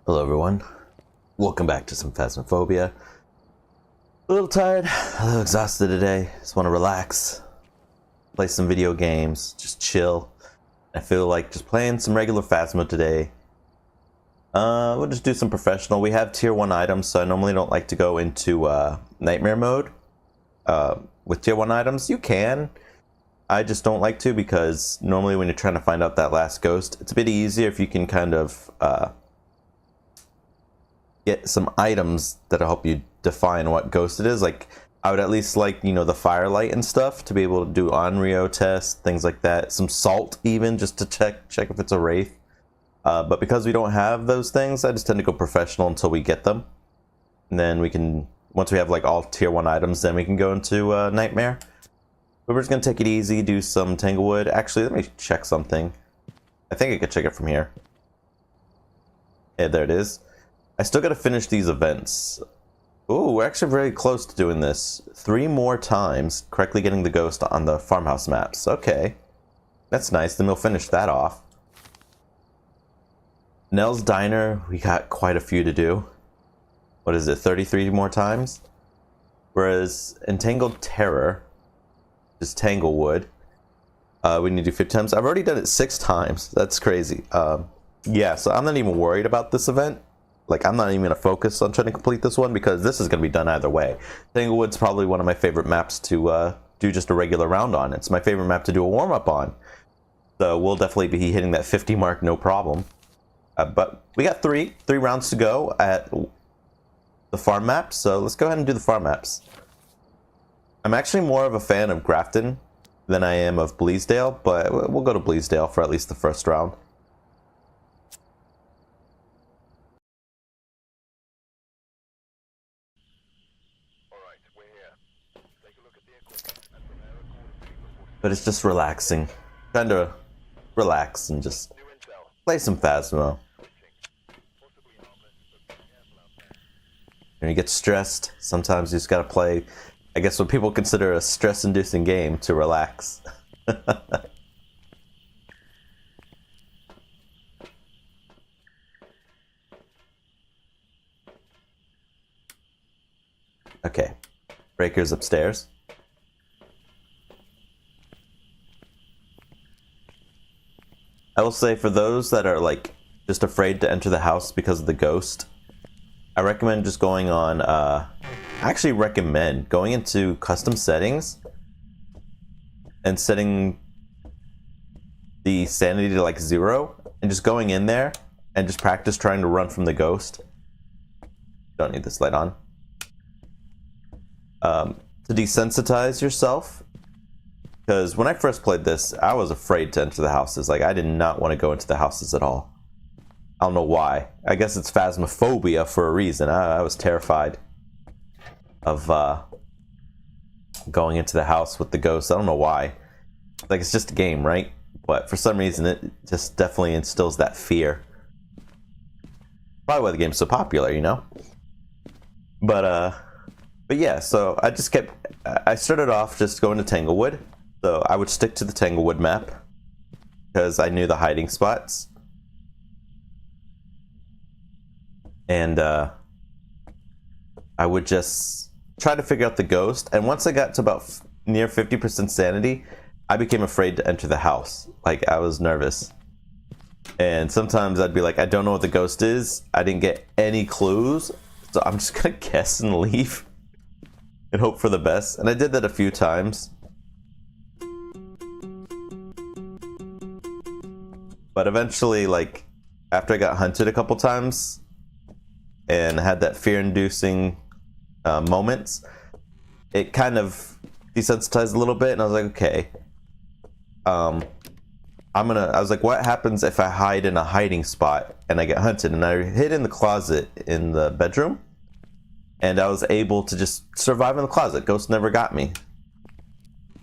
Hello everyone, welcome back to some Phasmophobia. A little tired, a little exhausted today, just want to relax, play some video games, just chill. I feel like just playing some regular Phasmo today. We'll just do some professional. We have tier 1 items, so I normally don't like to go into nightmare mode. With tier 1 items, you can. I just don't like to because normally when you're trying to find out that last ghost, it's a bit easier if you can kind of get some items that'll help you define what ghost it is. Like, I would at least like, you know, the firelight and stuff to be able to do Onryo tests, things like that. Some salt even, just to check if it's a wraith. But because we don't have those things, I just tend to go professional until we get them. And then we can, once we have like all tier 1 items, then we can go into nightmare. But we're just gonna take it easy, do some Tanglewood. Actually, let me check something. I think I could check it from here. Yeah, there it is. I still gotta finish these events. Ooh, we're actually very close to doing this. 3 more times, correctly getting the ghost on the farmhouse maps. Okay. That's nice, then we'll finish that off. Nell's Diner, we got quite a few to do. What is it, 33 more times? Whereas Entangled Terror, just Tanglewood, we need to do 50 times. I've already done it 6 times. That's crazy. Yeah, so I'm not even worried about this event. Like, I'm not even going to focus on trying to complete this one because this is going to be done either way. Tanglewood's probably one of my favorite maps to do just a regular round on. It's my favorite map to do a warm-up on. So we'll definitely be hitting that 50 mark, no problem. But we got three rounds to go at the farm maps, so let's go ahead and do the farm maps. I'm actually more of a fan of Grafton than I am of Bleasdale, but we'll go to Bleasdale for at least the first round. But it's just relaxing. Trying to relax and just play some Phasmo. When you get stressed, sometimes you just gotta play, I guess, what people consider a stress-inducing game to relax. Okay, Breaker's upstairs. I will say, for those that are like just afraid to enter the house because of the ghost, I recommend just going on, I actually recommend going into custom settings and setting the sanity to like 0 and just going in there and just practice trying to run from the ghost. Don't need this light on. To desensitize yourself. Because when I first played this, I was afraid to enter the houses. Like, I did not want to go into the houses at all. I don't know why. I guess it's Phasmophobia for a reason. I was terrified of going into the house with the ghost. I don't know why. Like, it's just a game, right? But for some reason, it just definitely instills that fear. Probably why the game's so popular, you know? But yeah, so I started off just going to Tanglewood. So I would stick to the Tanglewood map because I knew the hiding spots. And I would just try to figure out the ghost. And once I got to about near 50% sanity, I became afraid to enter the house. Like, I was nervous. And sometimes I'd be like, I don't know what the ghost is. I didn't get any clues. So I'm just going to guess and leave and hope for the best. And I did that a few times. But eventually, like, after I got hunted a couple times and had that fear-inducing moments, it kind of desensitized a little bit, and I was like, okay, I was like, what happens if I hide in a hiding spot and I get hunted? And I hid in the closet in the bedroom, and I was able to just survive in the closet. Ghost never got me.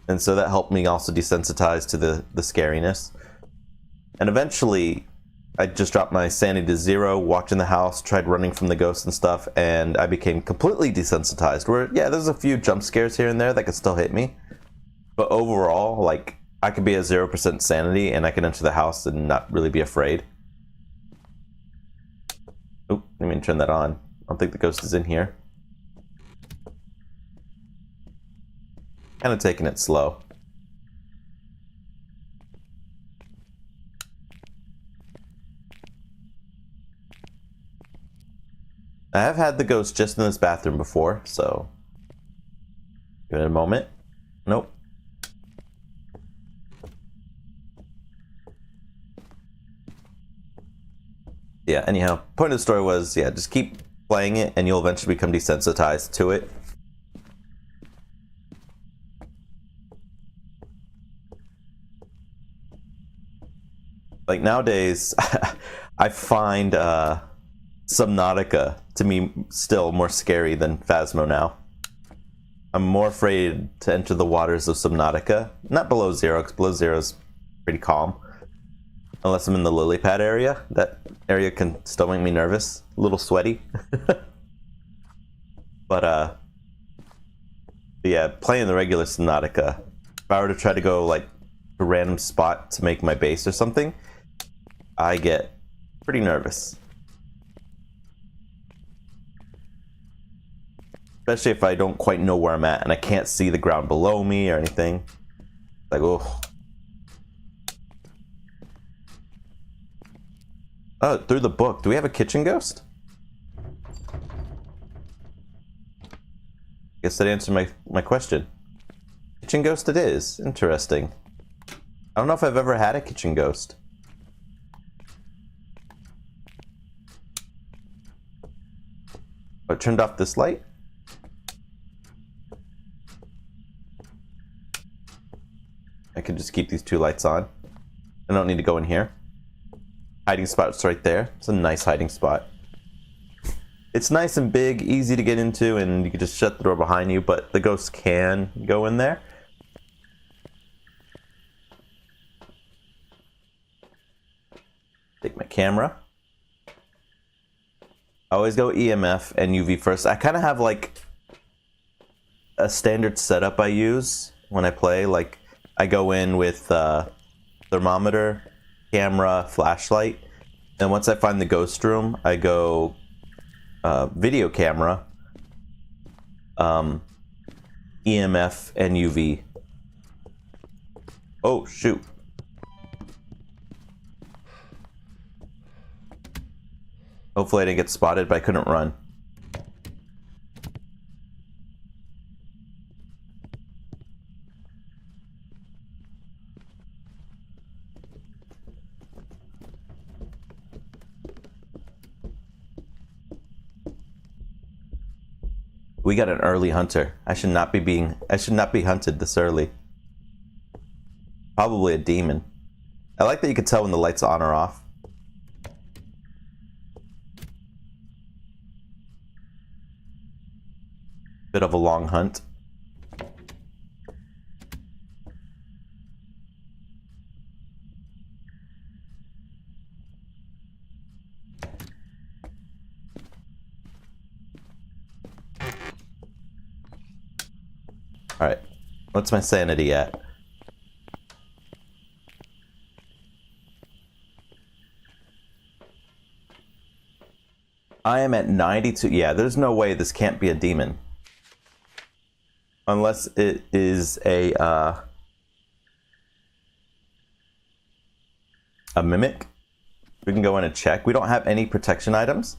And so that helped me also desensitize to the scariness. And eventually, I just dropped my sanity to 0, walked in the house, tried running from the ghost and stuff, and I became completely desensitized. Where, yeah, there's a few jump scares here and there that could still hit me. But overall, like, I could be at 0% sanity and I can enter the house and not really be afraid. Oop. Let me turn that on. I don't think the ghost is in here. Kind of taking it slow. I have had the ghost just in this bathroom before, so give it a moment. Nope. Yeah, anyhow, point of the story was, yeah, just keep playing it and you'll eventually become desensitized to it. Like nowadays, I find Subnautica to me still more scary than Phasmo now. I'm more afraid to enter the waters of Subnautica. Not below zero, because below zero is pretty calm. Unless I'm in the lily pad area. That area can still make me nervous. A little sweaty. But yeah, playing the regular Subnautica, if I were to try to go like a random spot to make my base or something, I get pretty nervous. Especially if I don't quite know where I'm at and I can't see the ground below me or anything. Like, oh. Oh, through the book. Do we have a kitchen ghost? Guess that answered my question. Kitchen ghost it is. Interesting. I don't know if I've ever had a kitchen ghost. Oh, it turned off this light? I can just keep these two lights on. I don't need to go in here. Hiding spot's right there. It's a nice hiding spot. It's nice and big, easy to get into, and you can just shut the door behind you, but the ghost can go in there. Take my camera. I always go EMF and UV first. I kind of have like a standard setup I use when I play. Like I go in with thermometer, camera, flashlight, and once I find the ghost room, I go video camera, EMF, and UV. Oh shoot. Hopefully I didn't get spotted, but I couldn't run. We got an early hunter. I should not be hunted this early. Probably a demon. I like that you can tell when the light's on or off. Bit of a long hunt. Alright, what's my sanity at? I am at 92. Yeah, there's no way this can't be a demon. Unless it is a mimic. We can go in and check. We don't have any protection items.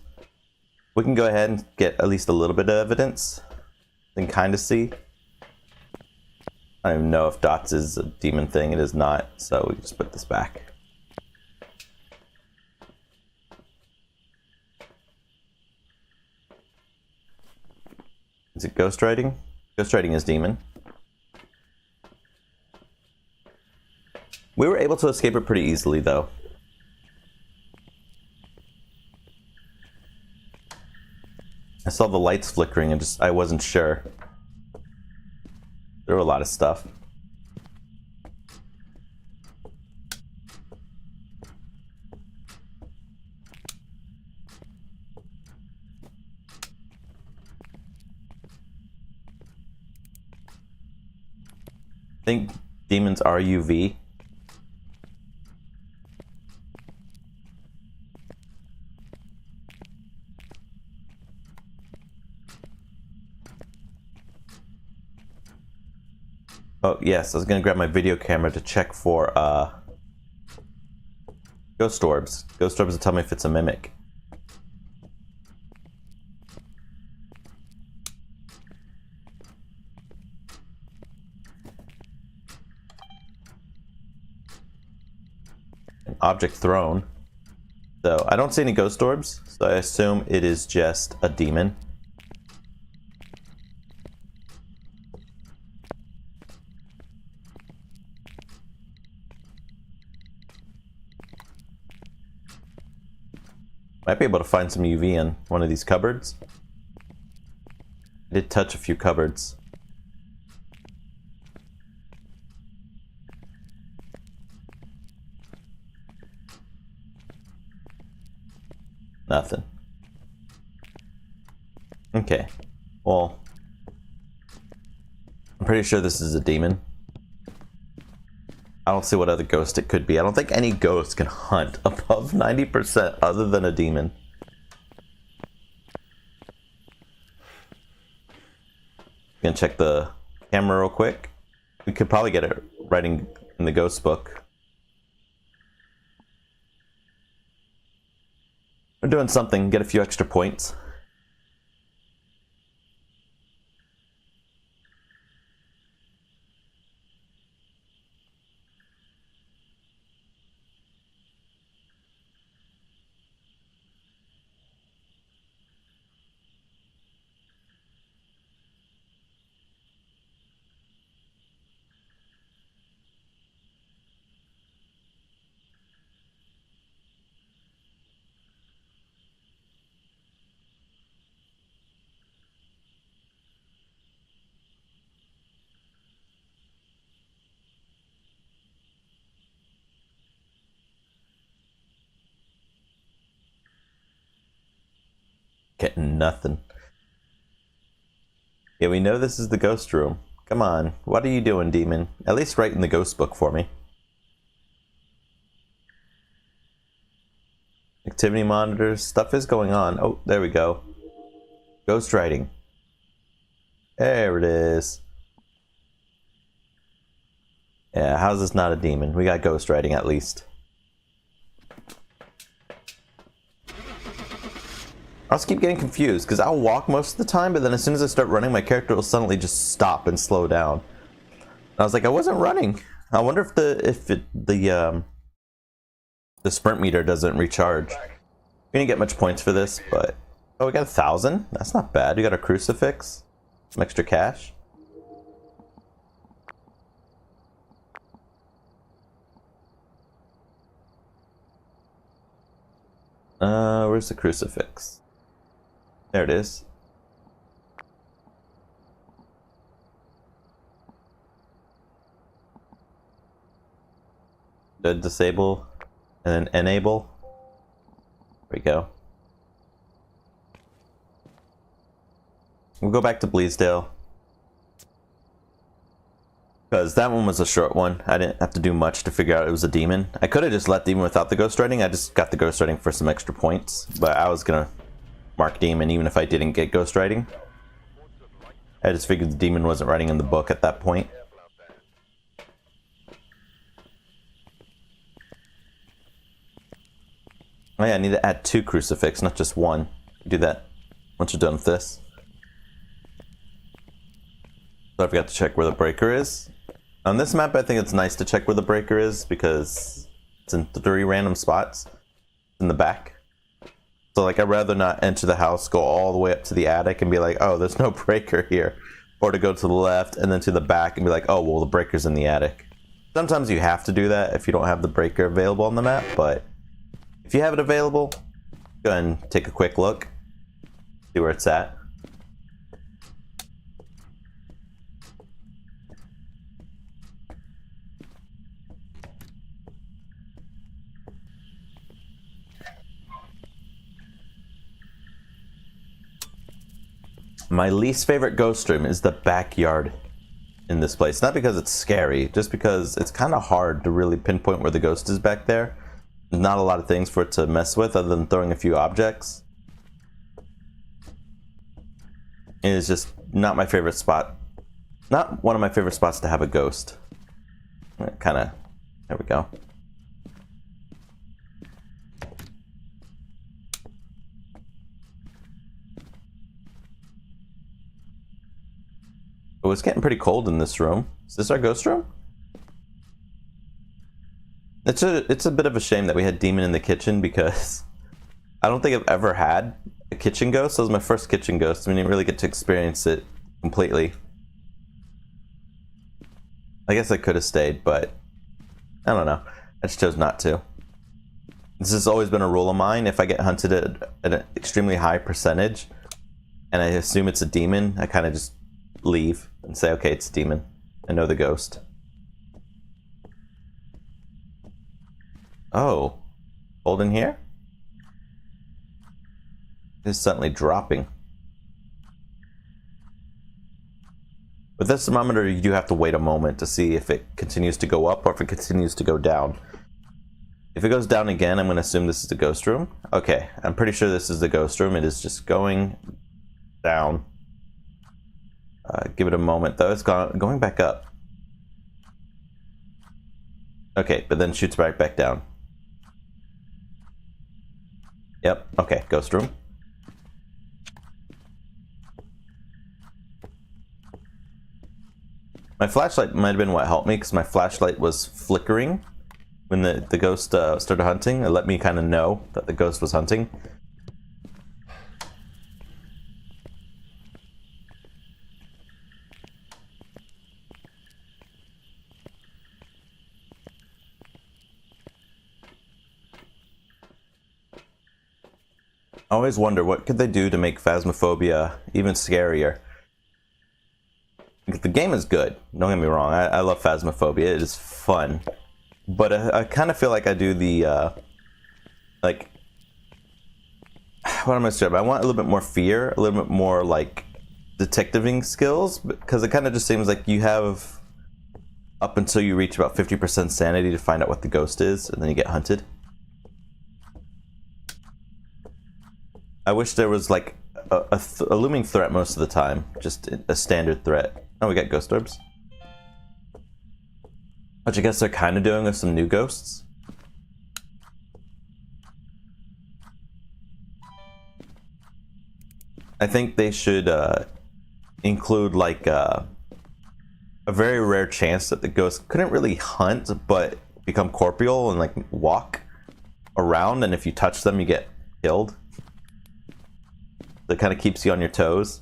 We can go ahead and get at least a little bit of evidence and kind of see. I don't even know if dots is a demon thing. It is not, so we just put this back. Is it ghostwriting? Ghostwriting is demon. We were able to escape it pretty easily, though. I saw the lights flickering and I wasn't sure. There were a lot of stuff. I think demons are UV. Oh, yes, I was gonna grab my video camera to check for, ghost orbs. Ghost orbs will tell me if it's a mimic. An object thrown. So, I don't see any ghost orbs, so I assume it is just a demon. Might be able to find some UV in one of these cupboards. I did touch a few cupboards. Nothing. Okay. Well, I'm pretty sure this is a demon. I don't see what other ghost it could be. I don't think any ghost can hunt above 90% other than a demon. Gonna check the camera real quick. We could probably get it writing in the ghost book. We're doing something, get a few extra points. Getting nothing. Yeah, we know this is the ghost room. Come on, what are you doing, demon? At least write in the ghost book for me. Activity monitors, stuff is going on. Oh, there we go. Ghost writing. There it is. Yeah, how's this not a demon? We got ghost writing at least. I also keep getting confused because I'll walk most of the time, but then as soon as I start running, my character will suddenly just stop and slow down. And I was like, I wasn't running. I wonder if the sprint meter doesn't recharge. We didn't get much points for this, but oh, we got 1,000. That's not bad. We got a crucifix, some extra cash. Where's the crucifix? There it is. Disable and then enable. There we go. We'll go back to Bleasdale. Because that one was a short one. I didn't have to do much to figure out it was a demon. I could have just let demon without the ghost writing. I just got the ghost writing for some extra points. But I was gonna mark demon even if I didn't get ghost writing. I just figured the demon wasn't writing in the book at that point. Oh yeah, I need to add 2 crucifix, not just 1. Do that once you're done with this. So I forgot to check where the breaker is. On this map, I think it's nice to check where the breaker is because it's in 3 random spots in the back. So like, I'd rather not enter the house, go all the way up to the attic and be like, oh, there's no breaker here. Or to go to the left and then to the back and be like, oh, well, the breaker's in the attic. Sometimes you have to do that if you don't have the breaker available on the map, but if you have it available, go ahead and take a quick look, see where it's at. My least favorite ghost room is the backyard in this place. Not because it's scary, just because it's kind of hard to really pinpoint where the ghost is back there. Not a lot of things for it to mess with other than throwing a few objects. It is just not my favorite spot Not one of my favorite spots to have a ghost. Kind of, there we go. Oh, it's getting pretty cold in this room. Is this our ghost room? It's a bit of a shame that we had Demon in the kitchen because I don't think I've ever had a kitchen ghost. That was my first kitchen ghost. We didn't really get to experience it completely. I guess I could have stayed, but I don't know. I just chose not to. This has always been a rule of mine. If I get hunted at an extremely high percentage and I assume it's a demon, I kind of just leave and say, okay, it's a demon. I know the ghost. Oh, hold in here? It's suddenly dropping. With this thermometer, you do have to wait a moment to see if it continues to go up or if it continues to go down. If it goes down again, I'm going to assume this is the ghost room. Okay, I'm pretty sure this is the ghost room. It is just going down. Give it a moment, though. It's going back up. Okay, but then shoots right back down. Yep, okay, ghost room. My flashlight might have been what helped me, because my flashlight was flickering when the ghost started hunting. It let me kind of know that the ghost was hunting. I always wonder, what could they do to make Phasmophobia even scarier? The game is good, don't get me wrong. I love Phasmophobia, it is fun. But I kind of feel like I do the, like, what am I saying? I want a little bit more fear, a little bit more, like, detectiving skills, because it kind of just seems like you have up until you reach about 50% sanity to find out what the ghost is, and then you get hunted. I wish there was like a looming threat most of the time, just a standard threat. Oh, we got ghost orbs. Which I guess they're kind of doing with some new ghosts. I think they should include like a very rare chance that the ghost couldn't really hunt, but become corporeal and like walk around, and if you touch them, you get killed. That kind of keeps you on your toes.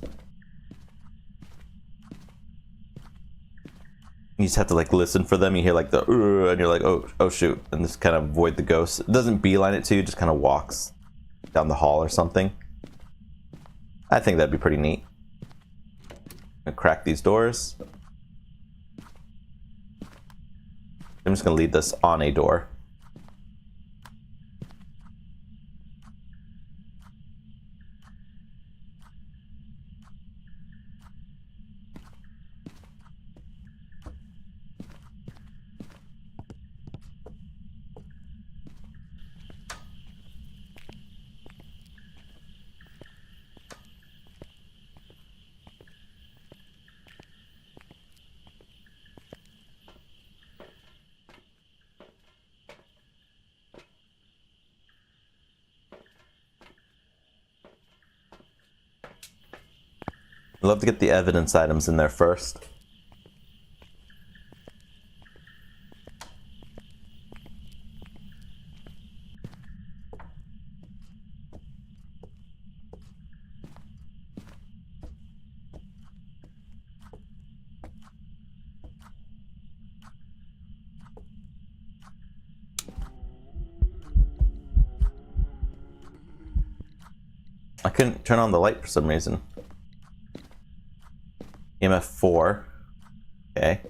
You just have to like listen for them. You hear like the and you're like, oh shoot, and just kind of avoid the ghost. It doesn't beeline it to you, just kind of walks down the hall or something. I think that'd be pretty neat. I'm gonna crack these doors. I'm just gonna lead this on a door. I'd love to get the evidence items in there first. I couldn't turn on the light for some reason. EMF 4. Okay.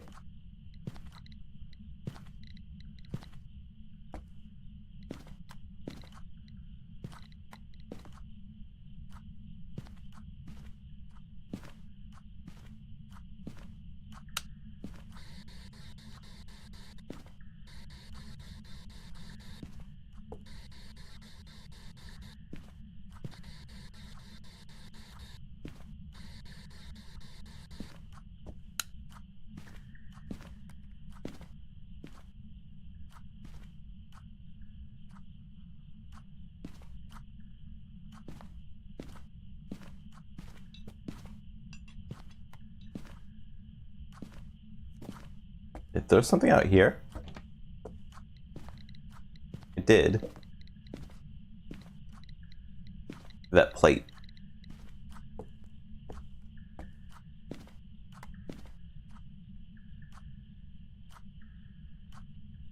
throw something out here? It did. That plate.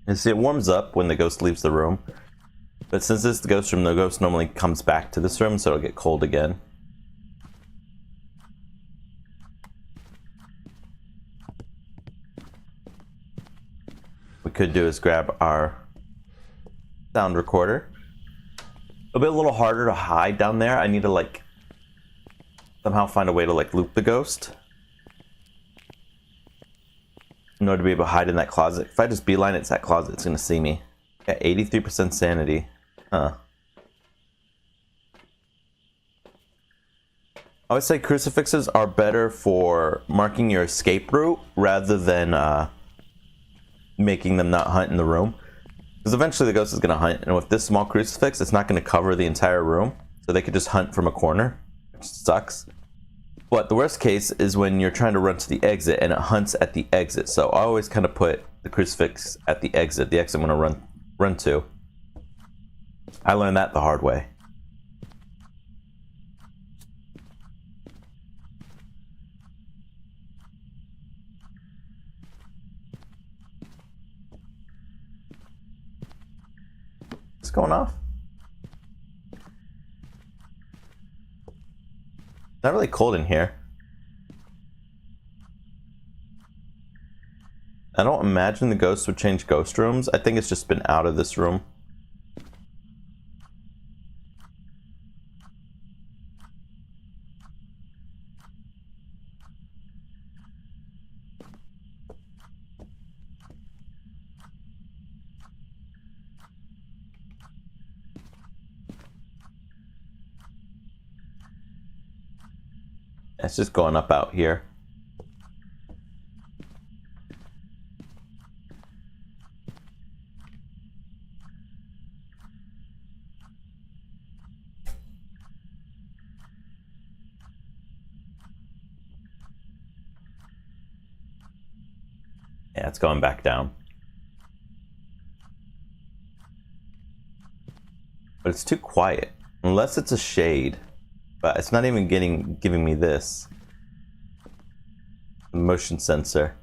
And see, it warms up when the ghost leaves the room. But since this is the ghost room, the ghost normally comes back to this room, so it'll get cold again. What we could do is grab our sound recorder. It'll be a little harder to hide down there. I need to, like, somehow find a way to, like, loop the ghost in order to be able to hide in that closet. If I just beeline it to that closet, it's going to see me. Got 83% sanity. Huh. I would say crucifixes are better for marking your escape route rather than making them not hunt in the room. Because eventually the ghost is going to hunt, and with this small crucifix, it's not going to cover the entire room. So they could just hunt from a corner, which sucks. But the worst case is when you're trying to run to the exit and it hunts at the exit. So I always kind of put the crucifix at the exit I'm going to run to. I learned that the hard way. What's going off? Not really cold in here. I don't imagine the ghosts would change ghost rooms. I think it's just been out of this room. It's just going up out here. Yeah, it's going back down. But it's too quiet. Unless it's a shade. But it's not even giving me this. The motion sensor.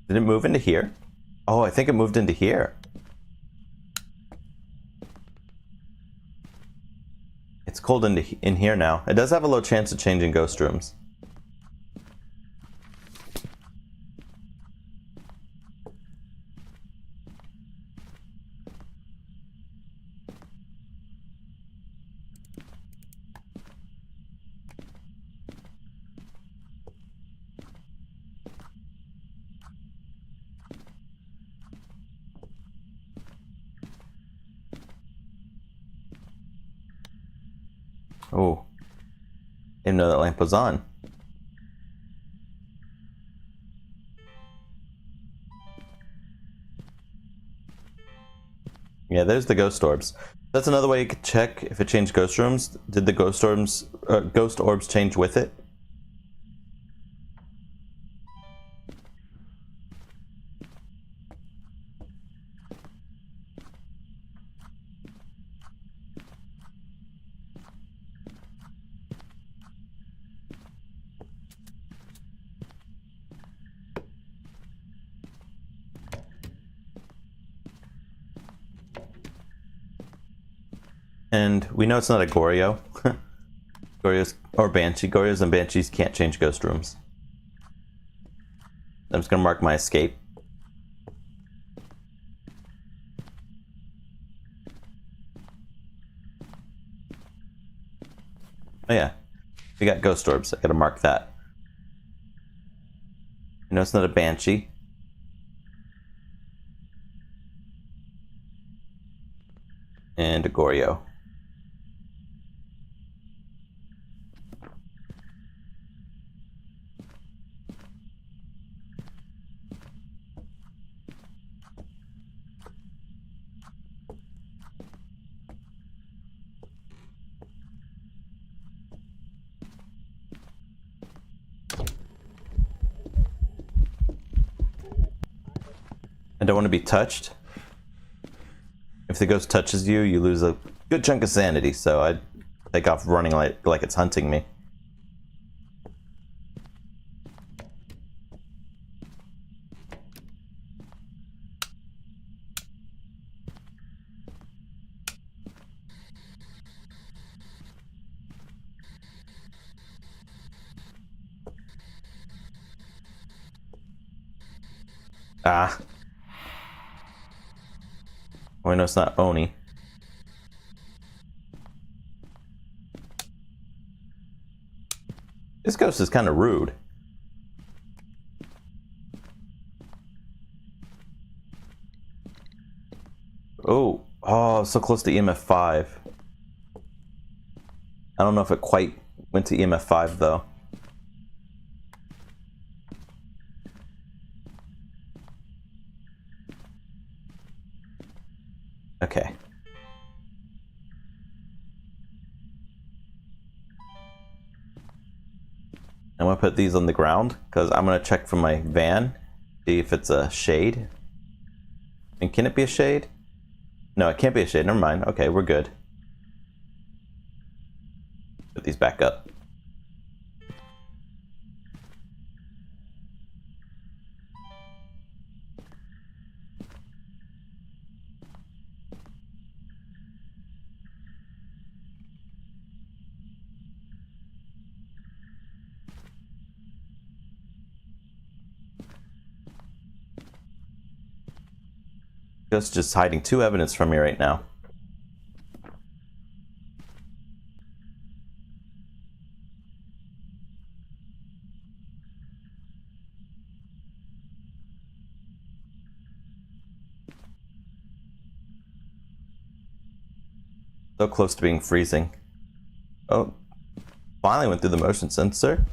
Did it move into here? Oh, I think it moved into here. It's cold in here now. It does have a low chance of changing ghost rooms. Oh, didn't know that lamp was on. Yeah, there's the ghost orbs. That's another way you could check if it changed ghost rooms. Did the ghost orbs change with it? And we know it's not a Goryo. Goryos or Banshee. Goryos and Banshees can't change ghost rooms. I'm just gonna mark my escape. Oh yeah, we got ghost orbs. I gotta mark that. You know it's not a Banshee. And a Goryo. I don't want to be touched. If the ghost touches you, you lose a good chunk of sanity, so I'd take off running like it's hunting me. Ah. Oh, no, it's not Oni. This ghost is kind of rude. Oh, so close to EMF 5. I don't know if it quite went to EMF 5 though. Okay. I'm gonna put these on the ground because I'm gonna check from my van, see if it's a shade. And can it be a shade? No, it can't be a shade. Never mind. Okay, we're good. Put these back up. Just hiding 2 evidence from me right now. So close to being freezing. Oh, finally went through the motion sensor.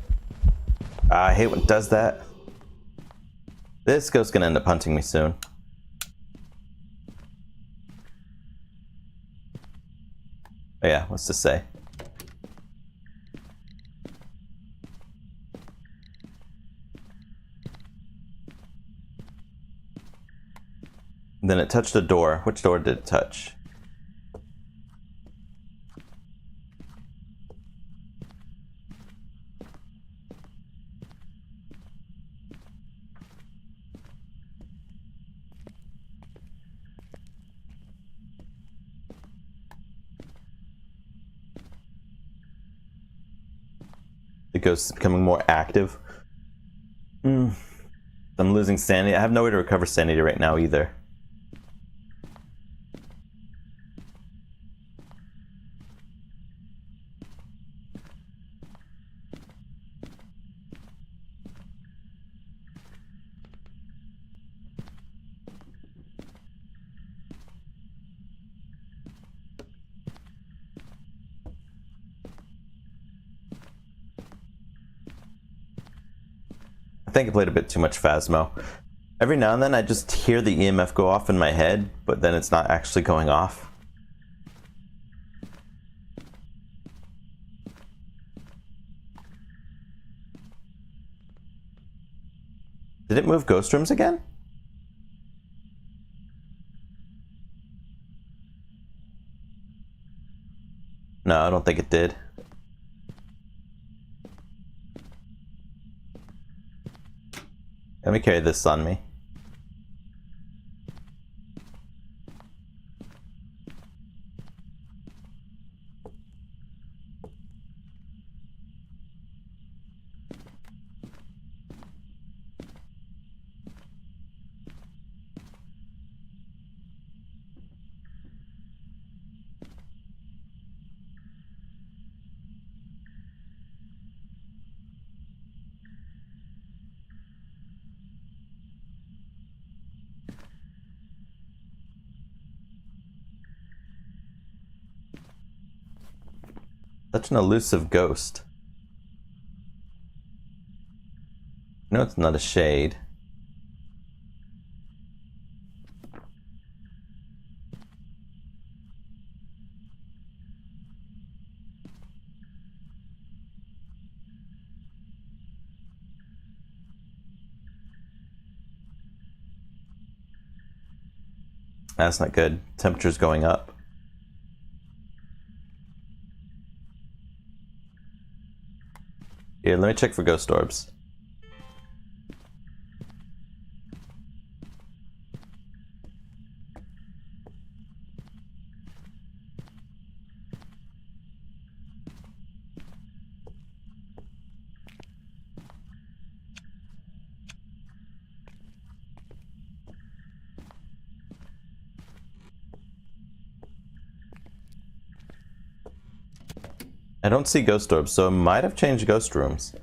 I hate when it does that. This ghost's gonna end up hunting me soon. Oh yeah, what's this say? Then it touched a door. Which door did it touch? The ghost is becoming more active. I'm losing sanity. I have no way to recover sanity right now either. I think I played a bit too much Phasmo. Every now and then I just hear the EMF go off in my head, but then it's not actually going off. Did it move ghost rooms again? No, I don't think it did. Let me carry this on me. Such an elusive ghost. No, it's not a shade. That's not good. Temperature's going up. Here, let me check for ghost orbs. I don't see ghost orbs, so it might have changed ghost rooms.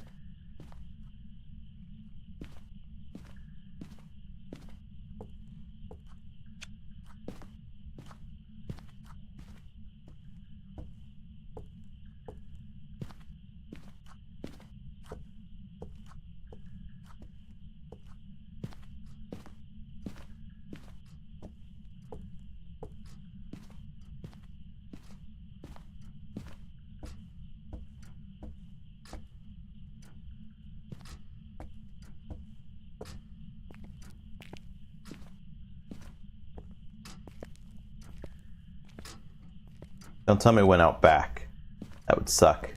Don't tell me it went out back. That would suck.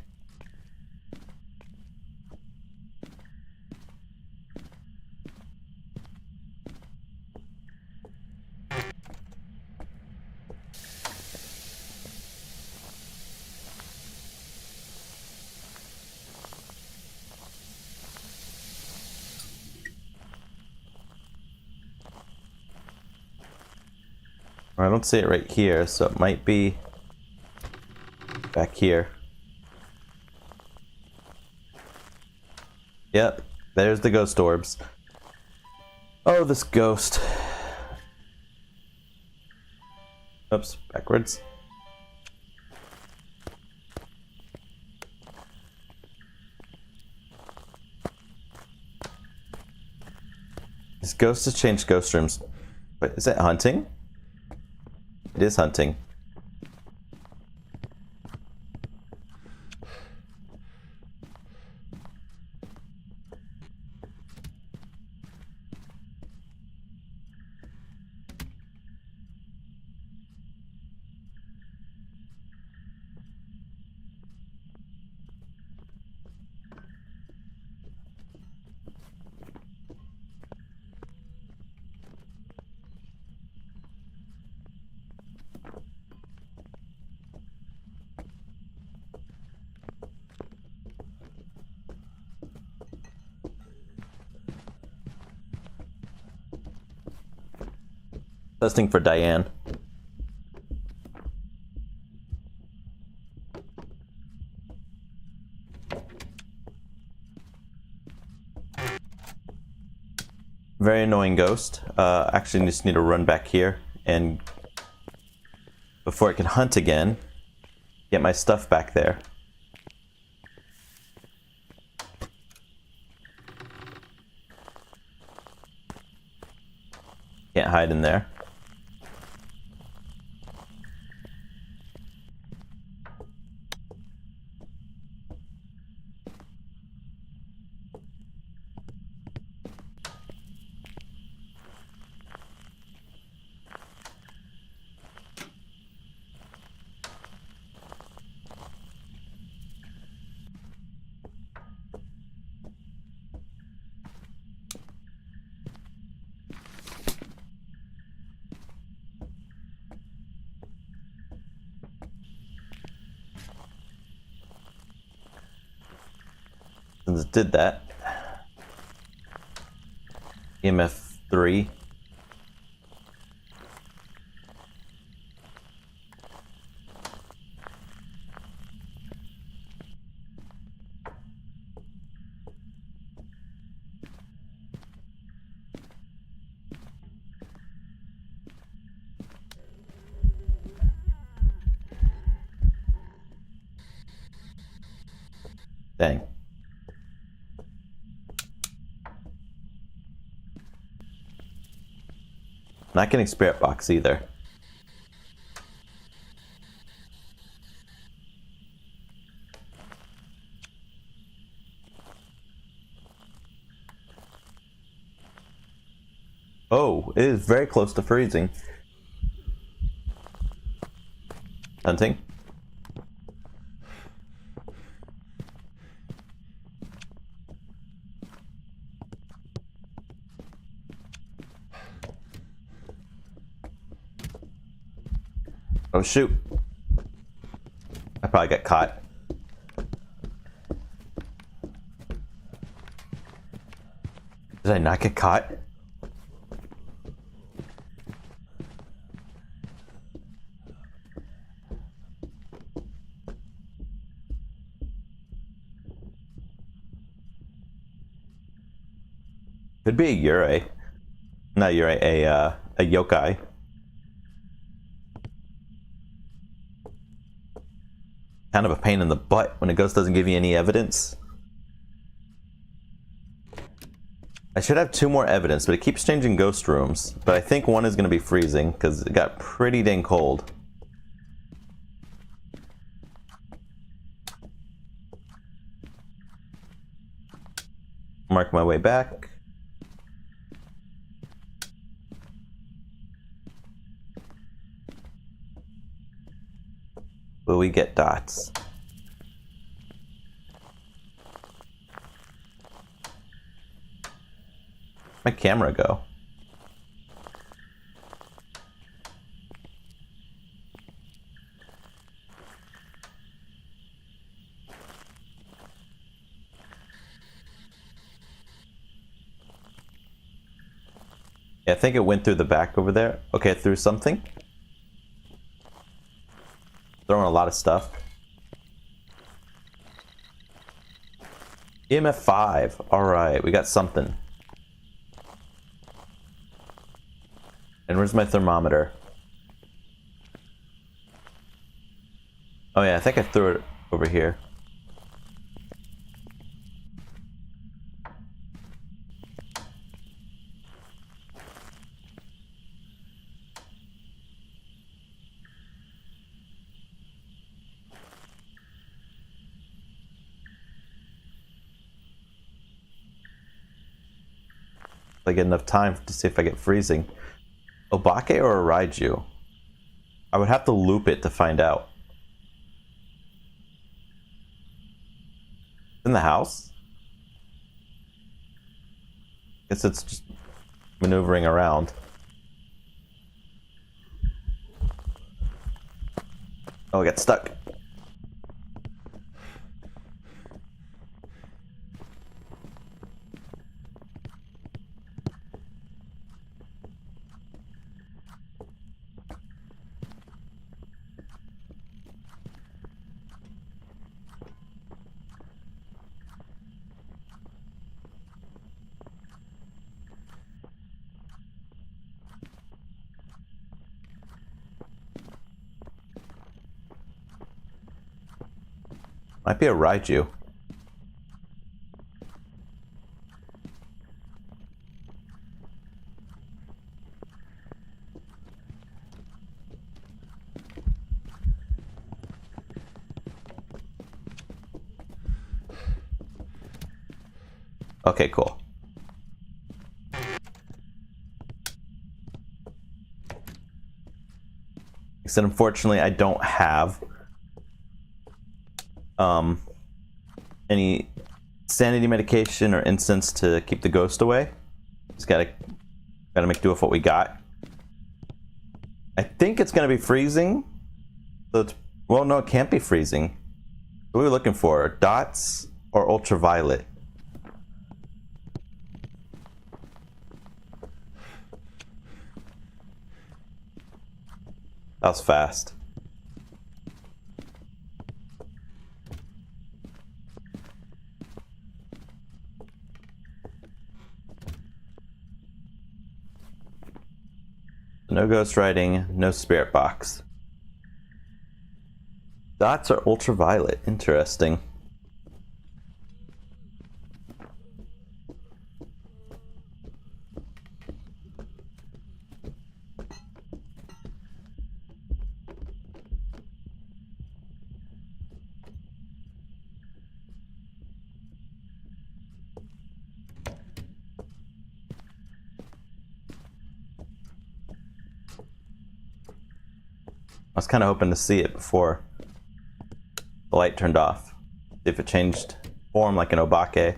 I don't see it right here, so it might be back here. Yep, there's the ghost orbs. Oh, this ghost. Oops, backwards. This ghost has changed ghost rooms. Wait, is it hunting? It is hunting. Testing for Diane. Very annoying ghost. Actually just need to run back here and before it can hunt again, get my stuff back there. Can't hide in there. Since it did that. EMF 3. Dang. Not getting spirit box either. Oh, it is very close to freezing. Hunting. Oh shoot. I probably got caught. Did I not get caught? Could be a Yurei. Not Yurei, a yokai. Kind of a pain in the butt when a ghost doesn't give you any evidence. I should have 2 more evidence, but it keeps changing ghost rooms. But I think one is going to be freezing, because it got pretty dang cold. Mark my way back. Will we get dots? My camera go? Yeah, I think it went through the back over there. Okay, it threw something. Throwing a lot of stuff. EMF 5. Alright, we got something. And where's my thermometer? Oh yeah, I think I threw it over here. I get enough time to see if I get freezing. Obake or a Raiju? I would have to loop it to find out. In the house? Guess it's just maneuvering around. Oh, I got stuck. Might be a Raiju. Okay, cool. Except unfortunately I don't have any sanity medication or incense to keep the ghost away. Just gotta make do with what we got. I think it's gonna be freezing. So it's, well, no, it can't be freezing. What are we looking for? Dots or ultraviolet? That was fast. No ghost writing, no spirit box. Dots are ultraviolet. Interesting. I was kind of hoping to see it before the light turned off. See if it changed form like an obake.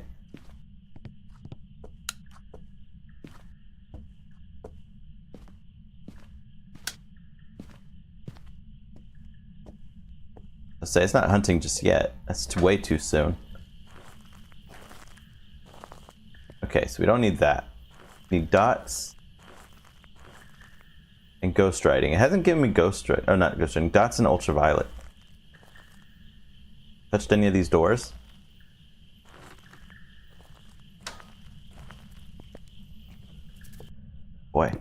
Let's say it's not hunting just yet. That's way too soon. Okay, so we don't need that. We need dots and ghost writing. It hasn't given me ghost writing. Oh, not ghost writing. Dots and ultraviolet. Touched any of these doors? Boy.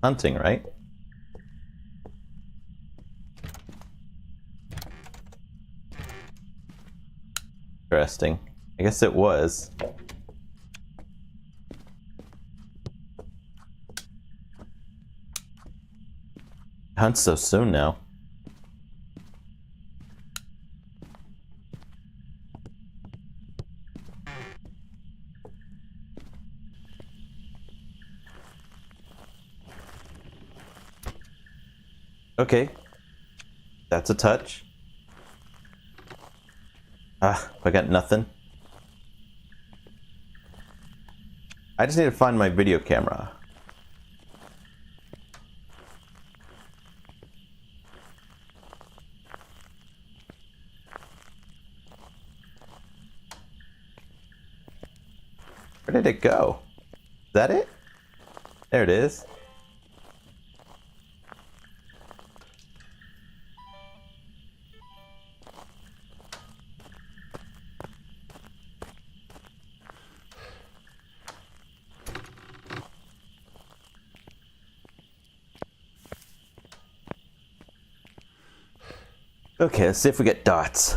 Hunting, right? Interesting. I guess it was. Hunts so soon now. Okay. That's a touch. Ah, I got nothing. I just need to find my video camera. Where did it go? Is that it? There it is. Okay, let's see if we get dots.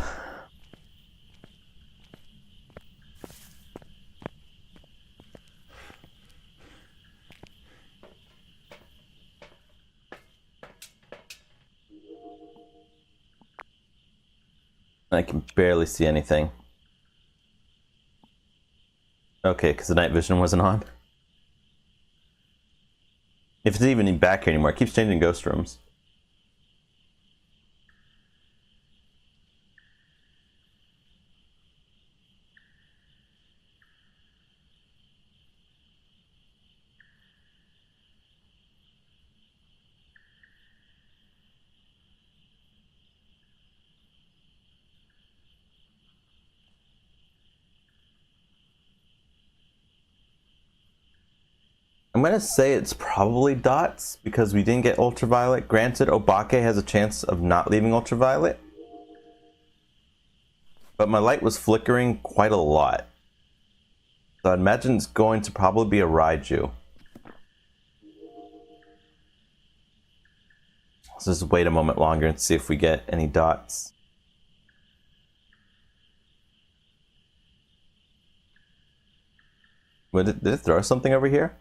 I can barely see anything. Okay, because the night vision wasn't on. If it's even back here anymore, it keeps changing ghost rooms. I'm gonna say it's probably dots because we didn't get ultraviolet. Granted, Obake has a chance of not leaving ultraviolet, but my light was flickering quite a lot. So I'd imagine it's going to probably be a Raiju. Let's just wait a moment longer and see if we get any dots. Did it throw something over here?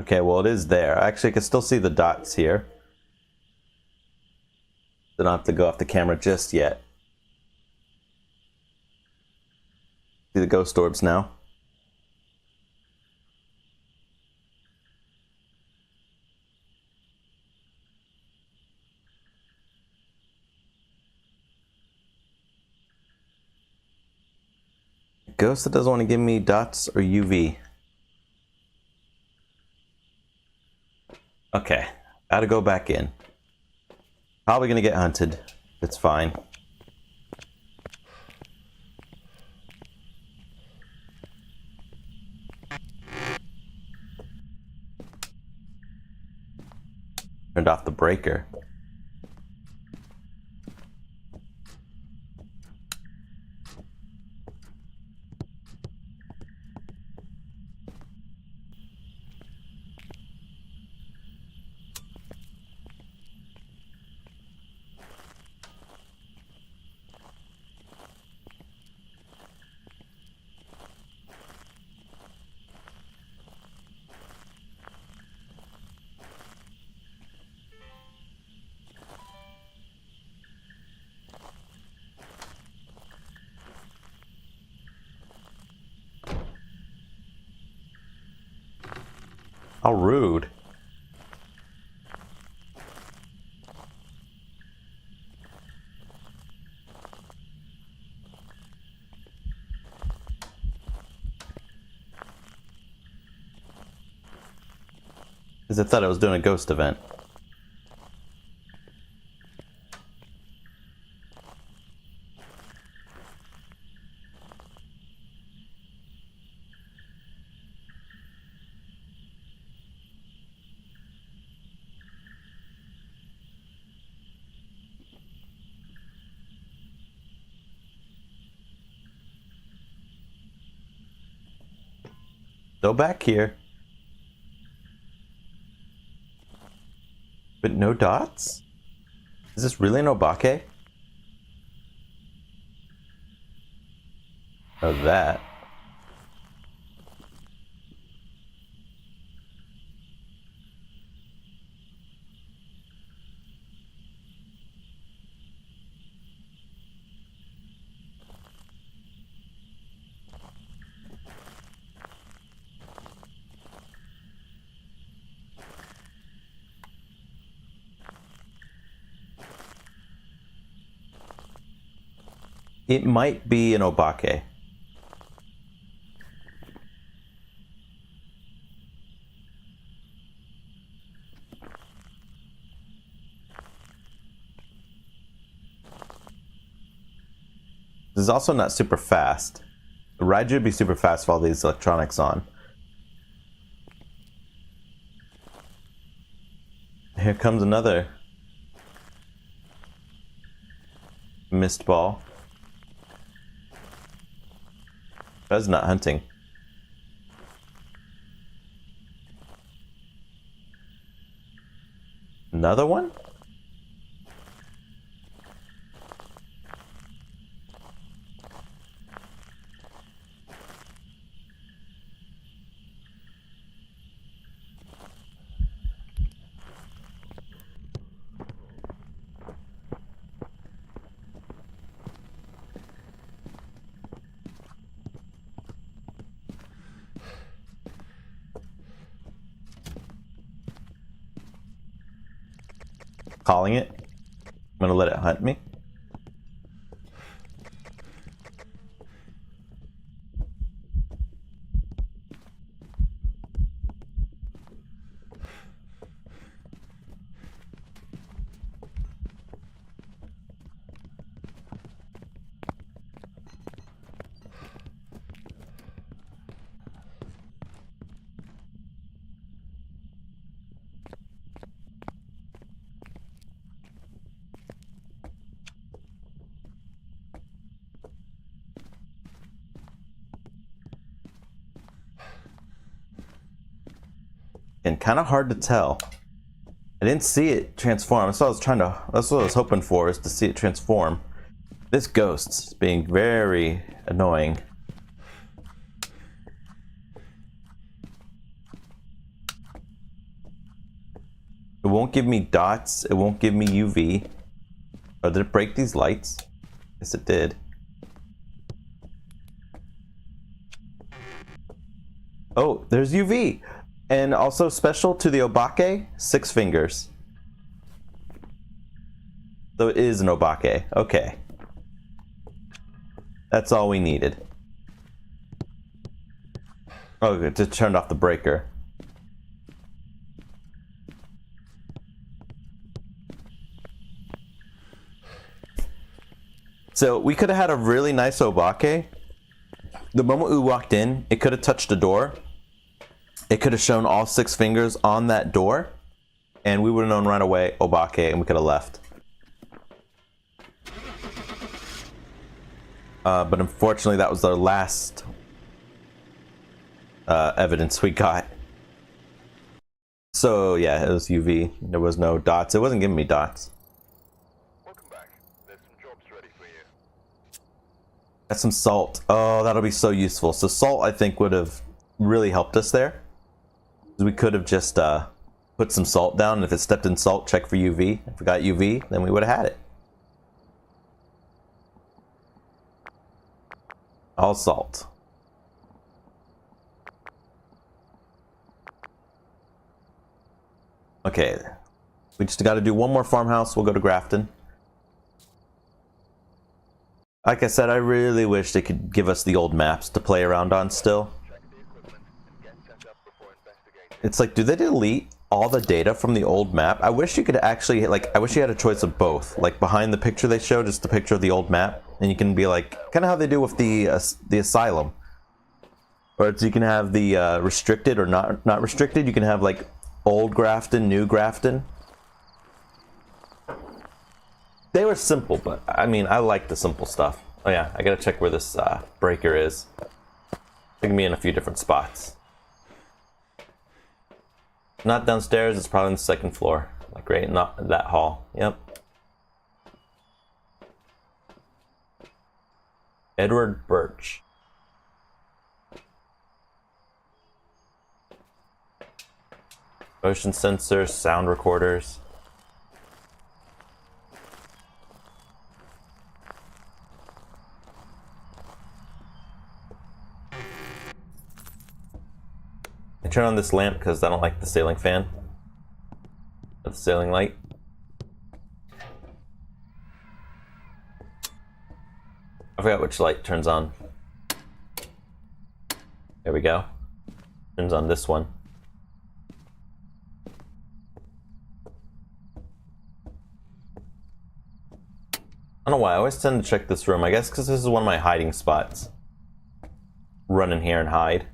Okay, well it is there. Actually, I can still see the dots here. Don't have to go off the camera just yet. See the ghost orbs now. ghost that doesn't want to give me dots or UV. Okay, gotta go back in. Probably gonna get hunted. It's fine. Turned off the breaker. How rude. Because I thought I was doing a ghost event. Go back here. But no dots? Is this really an obake? Oh, that. It might be an obake. This is also not super fast. The Raiju would be super fast with all these electronics on. Here comes another mist ball. That's not hunting. Another one? Calling it. I'm gonna let it hunt me. And kind of hard to tell. I didn't see it transform. That's what I was that's what I was hoping for, is to see it transform. This ghost's being very annoying. It won't give me dots. It won't give me UV. Oh, did it break these lights? Yes, it did. Oh, there's UV. And also special to the obake, 6 fingers. So it is an obake. Okay. That's all we needed. Oh, it just turned off the breaker. So we could have had a really nice obake. The moment we walked in, it could have touched the door. It could have shown all 6 fingers on that door, and we would have known right away obake, and we could have left. But unfortunately, that was our last evidence we got. So yeah, it was UV. There was no dots. It wasn't giving me dots. Welcome back. There's some jobs ready for you. Got some salt. Oh, that'll be so useful. So salt, I think, would have really helped us there. We could have just put some salt down, and if it stepped in salt, check for UV. If we got UV, then we would have had it. All salt. Okay, we just got to do one more farmhouse. We'll go to Grafton. Like I said, I really wish they could give us the old maps to play around on still. It's like, do they delete all the data from the old map? I wish you could actually, like, I wish you had a choice of both. Like, behind the picture they showed is the picture of the old map, and you can be like, kind of how they do with the asylum. Or you can have the restricted or not restricted. You can have, like, old Grafton, new Grafton. They were simple, but, I mean, I like the simple stuff. Oh yeah, I gotta check where this breaker is. It can be in a few different spots. Not downstairs, it's probably on the 2nd floor. Like right in that hall. Yep. Edward Birch. Motion sensors, sound recorders. I turn on this lamp because I don't like the ceiling fan. The ceiling light. I forgot which light turns on. There we go. Turns on this one. I don't know why, I always tend to check this room. I guess because this is one of my hiding spots. Run in here and hide.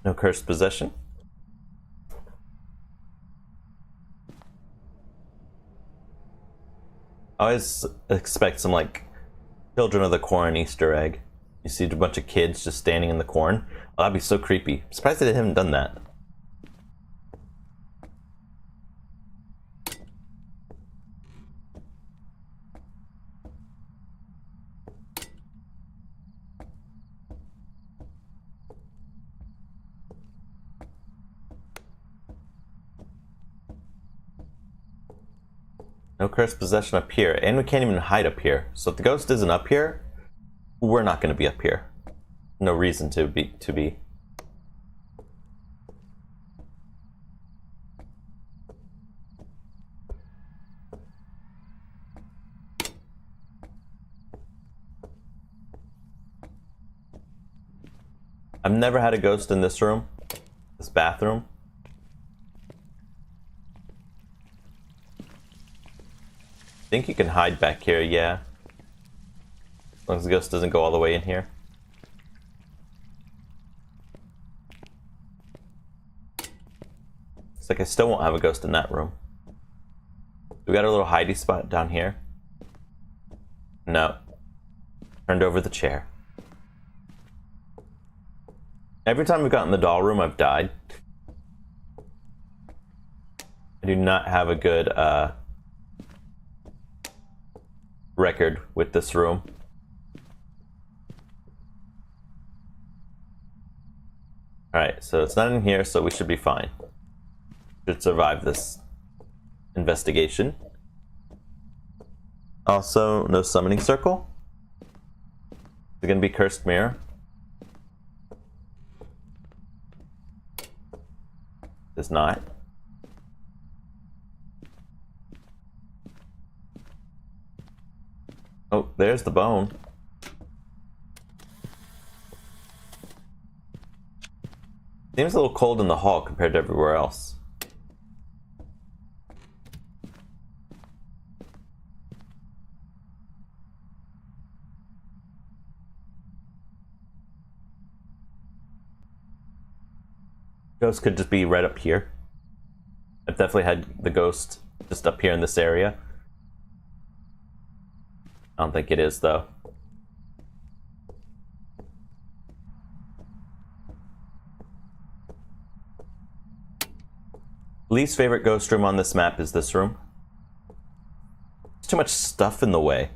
No cursed possession. I always expect some, like, Children of the Corn Easter egg. You see a bunch of kids just standing in the corn. Oh, that'd be so creepy. I'm surprised they haven't done that. No cursed possession up here, and we can't even hide up here. So if the ghost isn't up here, we're not going to be up here. No reason to be. I've never had a ghost in this room, this bathroom. I think you can hide back here, yeah. As long as the ghost doesn't go all the way in here. It's like I still won't have a ghost in that room. We got a little hidey spot down here. No. Turned over the chair. Every time we've gotten in the doll room, I've died. I do not have a good, record with this room. Alright, so it's not in here, so we should be fine. Should survive this investigation. Also, no summoning circle. Is it gonna be cursed mirror? It's not. Oh, there's the bone. Seems a little cold in the hall compared to everywhere else. Ghost could just be right up here. I've definitely had the ghost just up here in this area. I don't think it is, though. Least favorite ghost room on this map is this room. There's too much stuff in the way.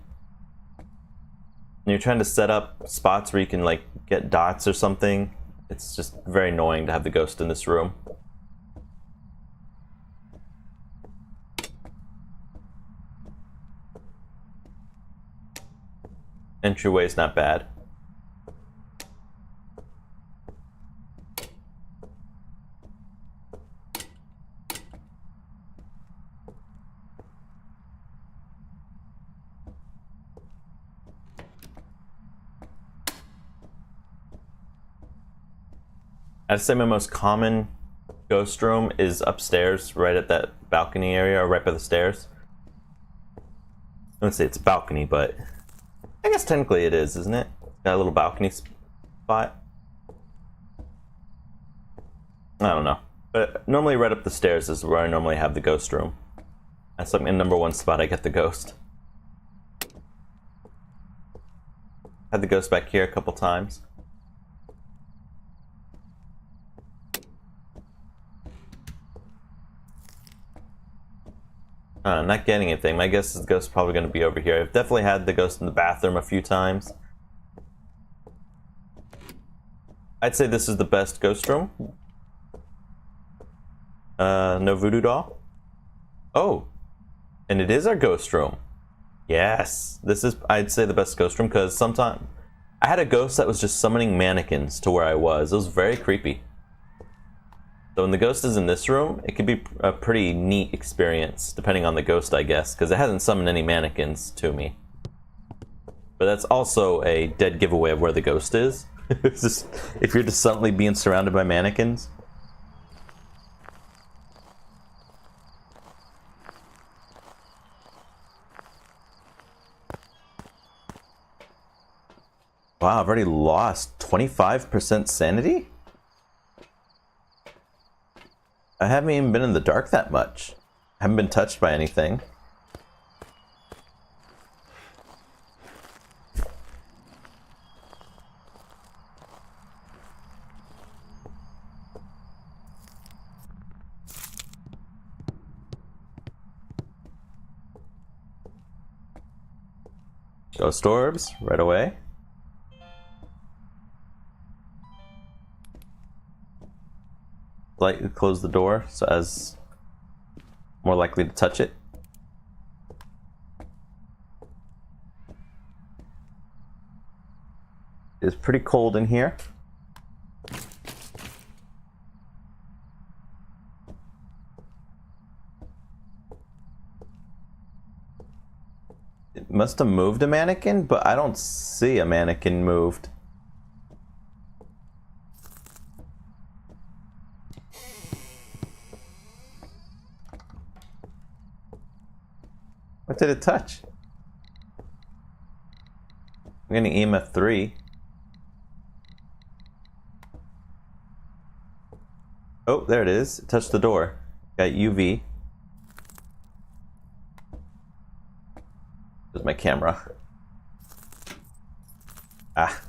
And you're trying to set up spots where you can, like, get dots or something. It's just very annoying to have the ghost in this room. Entryway's not bad. I'd say my most common ghost room is upstairs, right at that balcony area, or right by the stairs. I wouldn't say it's a balcony, but I guess technically it is, isn't it? Got a little balcony spot. I don't know. But normally right up the stairs is where I normally have the ghost room. That's like my #1 spot I get the ghost. Had the ghost back here a couple times. Not getting anything. My guess is the ghost is probably going to be over here. I've definitely had the ghost in the bathroom a few times. I'd say this is the best ghost room. No voodoo doll. Oh, and it is our ghost room. Yes, this is, I'd say, the best ghost room, because sometimes I had a ghost that was just summoning mannequins to where I was. It was very creepy. So when the ghost is in this room, it could be a pretty neat experience, depending on the ghost, I guess, because it hasn't summoned any mannequins to me. But that's also a dead giveaway of where the ghost is. It's just, if you're just suddenly being surrounded by mannequins. Wow, I've already lost 25% sanity? I haven't even been in the dark that much. I haven't been touched by anything. Ghost orbs, right away. Lightly close the door so as more likely to touch it. It's pretty cold in here. It must have moved a mannequin, but I don't see a mannequin moved. What did it touch? I'm getting EMF 3. Oh, there it is. It touched the door. Got UV. There's my camera. Ah.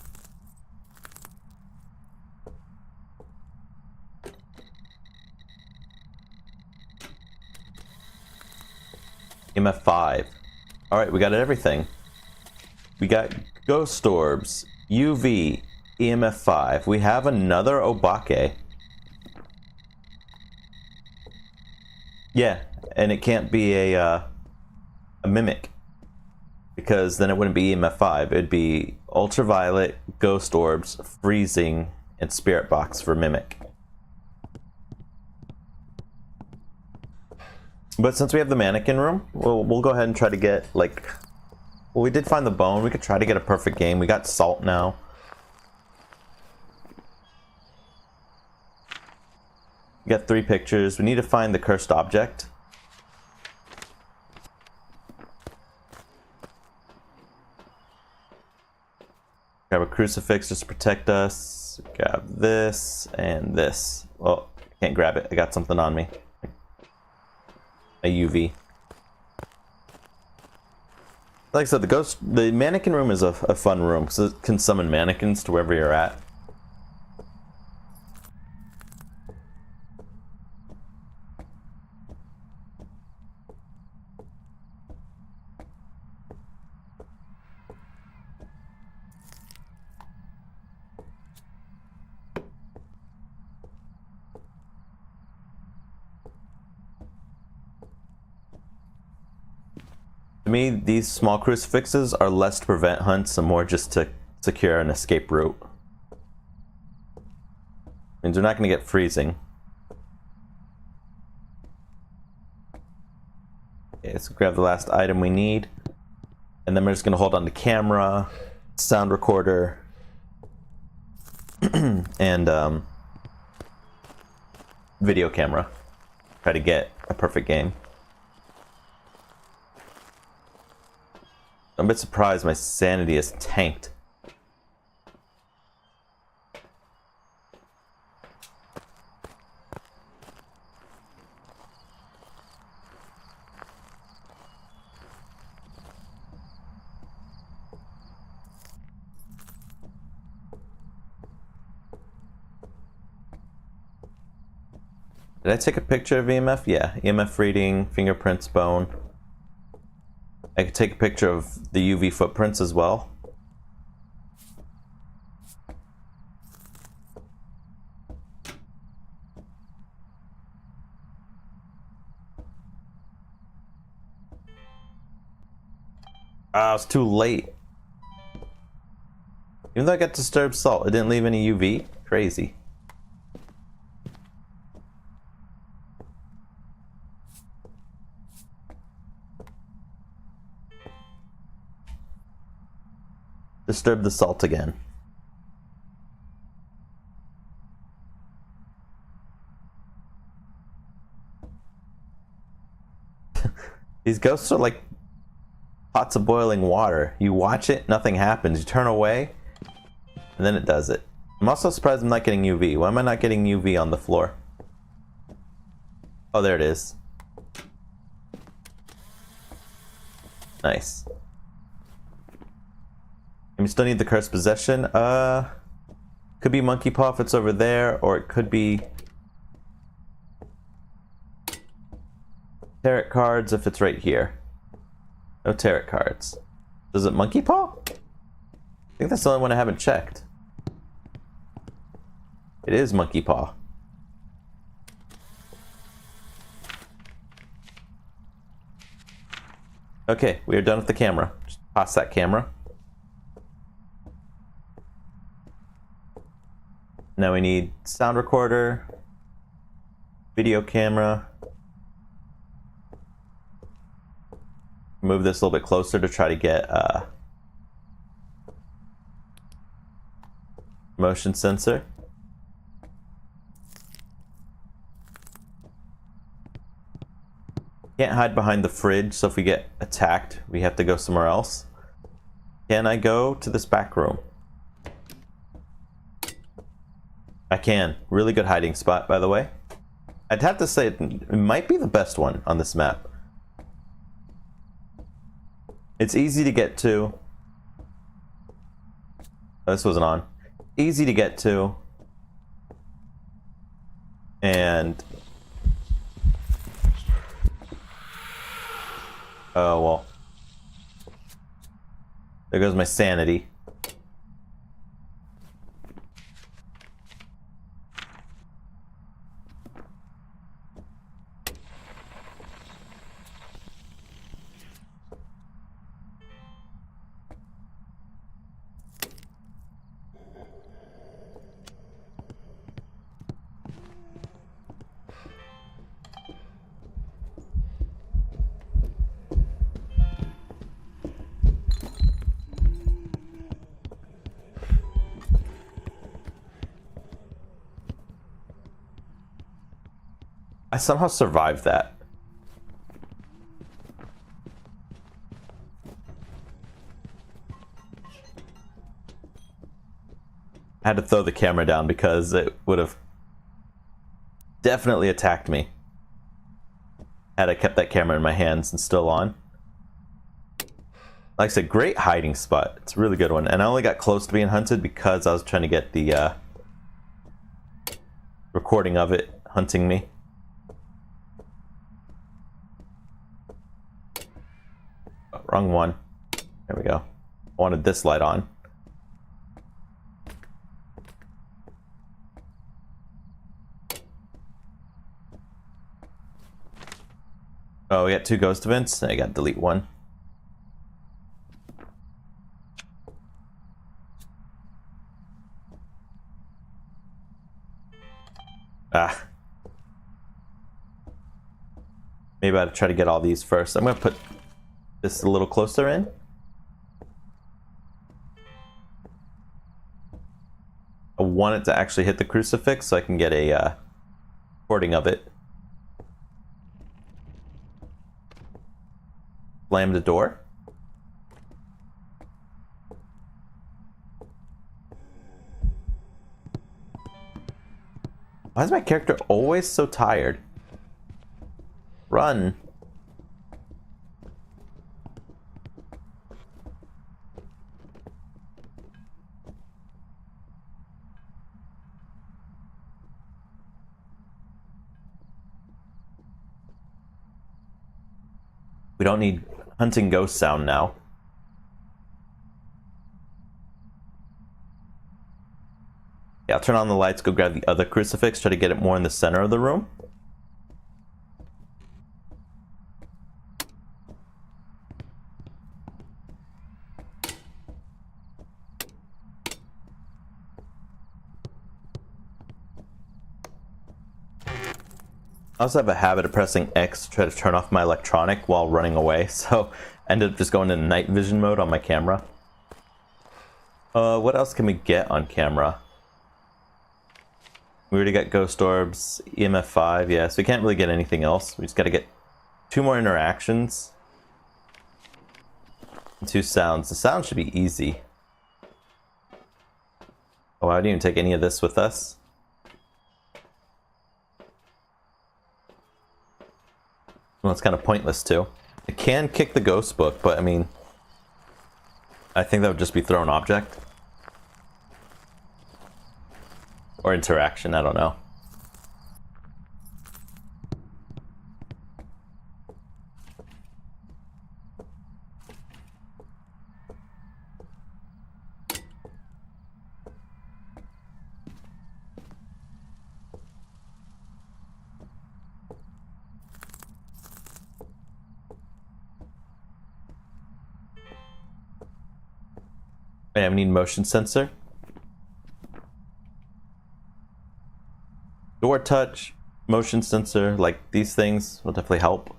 EMF 5. Alright, we got everything. We got ghost orbs, UV, EMF 5. We have another Obake. Yeah, and it can't be a mimic, because then it wouldn't be EMF 5. It'd be ultraviolet, ghost orbs, freezing, and spirit box for mimic. But since we have the mannequin room, we'll go ahead and try to get, like... Well, we did find the bone. We could try to get a perfect game. We got salt now. We got 3 pictures. We need to find the cursed object. Grab a crucifix just to protect us. Grab this and this. Oh, I can't grab it. I got something on me. A UV. Like I said, the mannequin room is a fun room because it can summon mannequins to wherever you're at. To me, these small crucifixes are less to prevent hunts and more just to secure an escape route. Means we're not going to get freezing. Okay, let's grab the last item we need. And then we're just going to hold on to camera, sound recorder, and video camera. Try to get a perfect game. I'm a bit surprised my sanity is tanked. Did I take a picture of EMF? Yeah, EMF reading, fingerprints, bone. I could take a picture of the UV footprints as well. Ah, it's too late. Even though I got disturbed salt, it didn't leave any UV. Crazy. Disturb the salt again. These ghosts are like pots of boiling water. You watch it, nothing happens. You turn away, and then it does it. I'm also surprised I'm not getting UV. Why am I not getting UV on the floor? Oh, there it is. Nice. And we still need the cursed possession. Could be monkey paw if it's over there, or it could be tarot cards if it's right here. No tarot cards. Is it monkey paw? I think that's the only one I haven't checked. It is monkey paw. Okay, we are done with the camera. Just toss that camera. Now we need sound recorder, video camera. Move this a little bit closer to try to get motion sensor. Can't hide behind the fridge, so if we get attacked, we have to go somewhere else. Can I go to this back room? I can. Really good hiding spot, by the way. I'd have to say it might be the best one on this map. It's easy to get to. Oh, this wasn't on. Easy to get to. And... oh, well. There goes my sanity. I somehow survived that. I had to throw the camera down because it would have definitely attacked me had I kept that camera in my hands and still on. Like I said, great hiding spot. It's a really good one. And I only got close to being hunted because I was trying to get the recording of it hunting me. Oh, wrong one. There we go. I wanted this light on. Oh, we got 2 ghost events. I got to delete one. Ah. Maybe I ought to try to get all these first. I'm going to put this a little closer in. I want it to actually hit the crucifix so I can get a recording of it. Slam the door. Why is my character always so tired? Run. We don't need hunting ghost sound now. Yeah, I'll turn on the lights, go grab the other crucifix, try to get it more in the center of the room. I also have a habit of pressing X to try to turn off my electronic while running away, so I ended up just going into night vision mode on my camera. What else can we get on camera? We already got ghost orbs, EMF 5, yeah, so we can't really get anything else. We just gotta get 2 more interactions. And 2 sounds. The sound should be easy. Oh, I didn't even take any of this with us. Well, it's kind of pointless too. I can kick the ghost book, but I mean, I think that would just be thrown object. Or interaction, I don't know. I need motion sensor. Door touch, motion sensor, like these things will definitely help.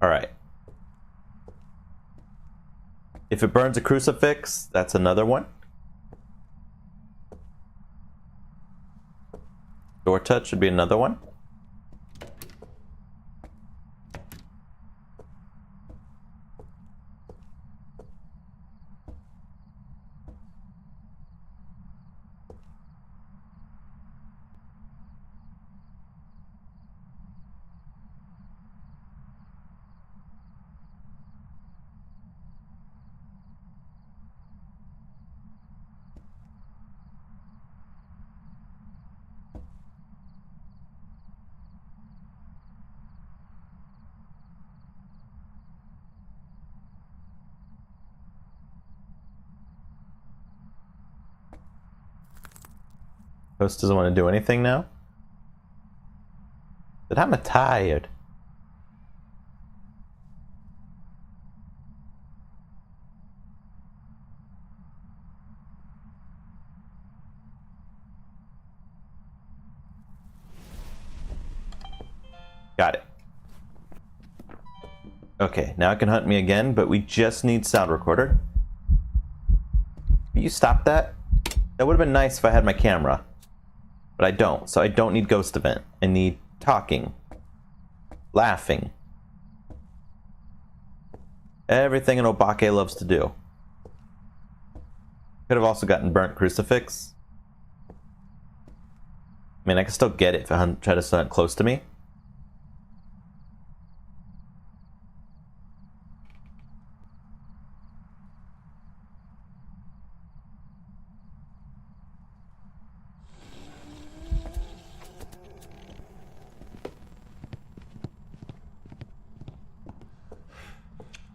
Alright. If it burns a crucifix, that's another one. Door touch should be another one. Ghost doesn't want to do anything now. But I'm tired. Got it. Okay, now it can hunt me again, but we just need sound recorder. Will you stop that? That would have been nice if I had my camera. But I don't, so I don't need ghost event. I need talking. laughing. Everything an Obake loves to do. Could have also gotten burnt crucifix. I mean, I can still get it if I try to stand close to me.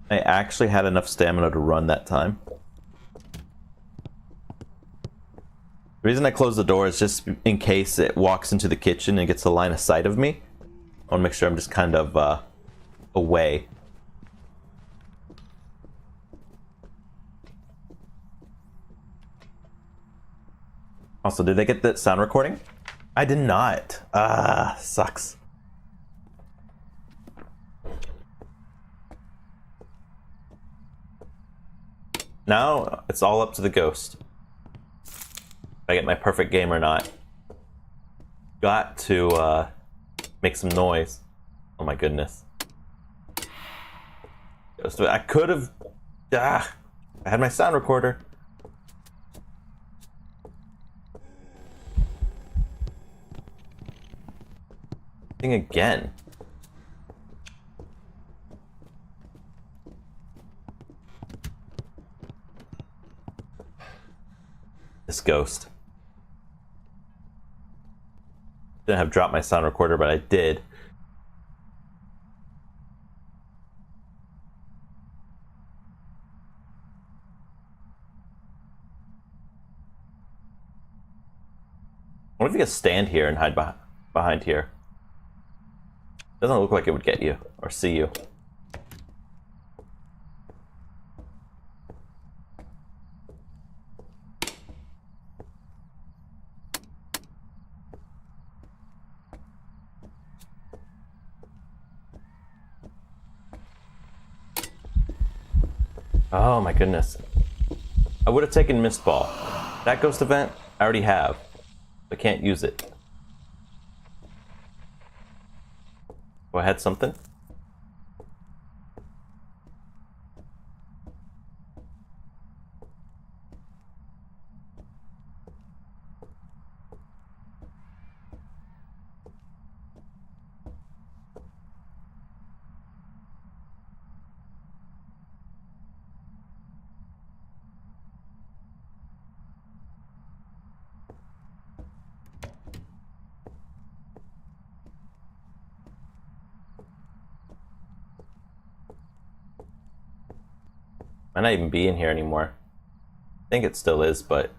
I actually had enough stamina to run that time. The reason I closed the door is just in case it walks into the kitchen and gets a line of sight of me. I want to make sure I'm just kind of away. Also, did they get that sound recording? I did not. Ah, sucks. Now it's all up to the ghost. If I get my perfect game or not. Got to make some noise. Oh my goodness. Ghost, I could have. I had my sound recorder. Thing again. This ghost. Didn't have dropped my sound recorder, but I did. What if you could stand here and hide behind here? Doesn't look like it would get you or see you. Oh my goodness. I would have taken Mist Ball. That ghost event, I already have. I can't use it. Oh, I had something? Might not even be in here anymore. I think it still is, but...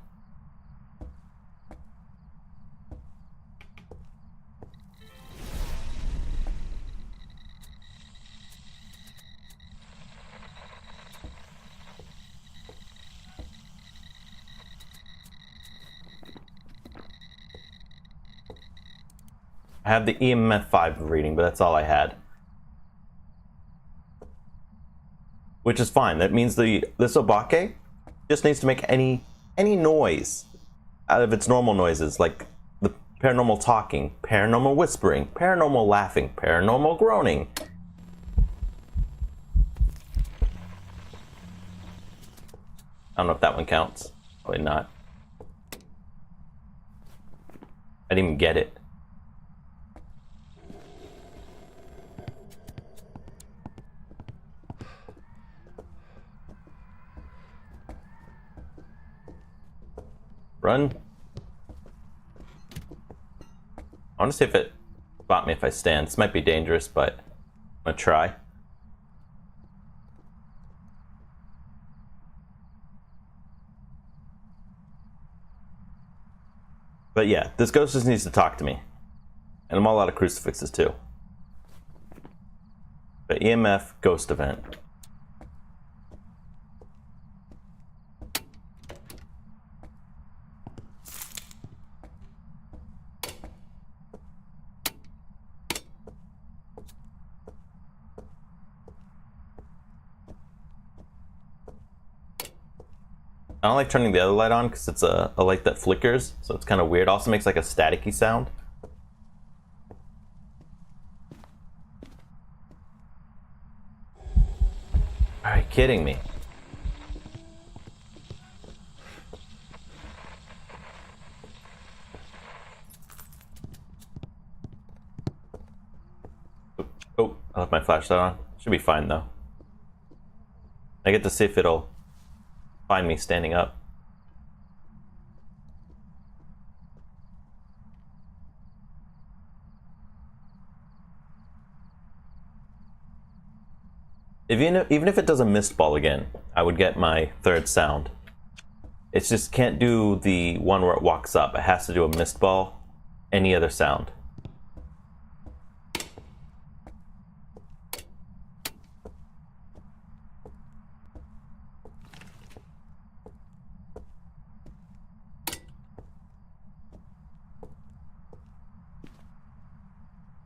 I have the EMF 5 reading, but that's all I had. Which is fine. That means this Obake just needs to make any noise out of its normal noises, like the paranormal talking, paranormal whispering, paranormal laughing, paranormal groaning. I don't know if that one counts. Probably not. I didn't even get it. Run. I want to see if it spot me if I stand. This might be dangerous, but I'm gonna try. But yeah, this ghost just needs to talk to me. And I'm all out of crucifixes too. But EMF ghost event. I don't like turning the other light on because it's a light that flickers, so it's kind of weird. Also makes like a staticky sound. kidding me? Oh, I left my flashlight on. Should be fine though. I get to see if it'll find me standing up. Even if it does a mist ball again, I would get my third sound. It just can't do the one where it walks up. It has to do a mist ball, any other sound.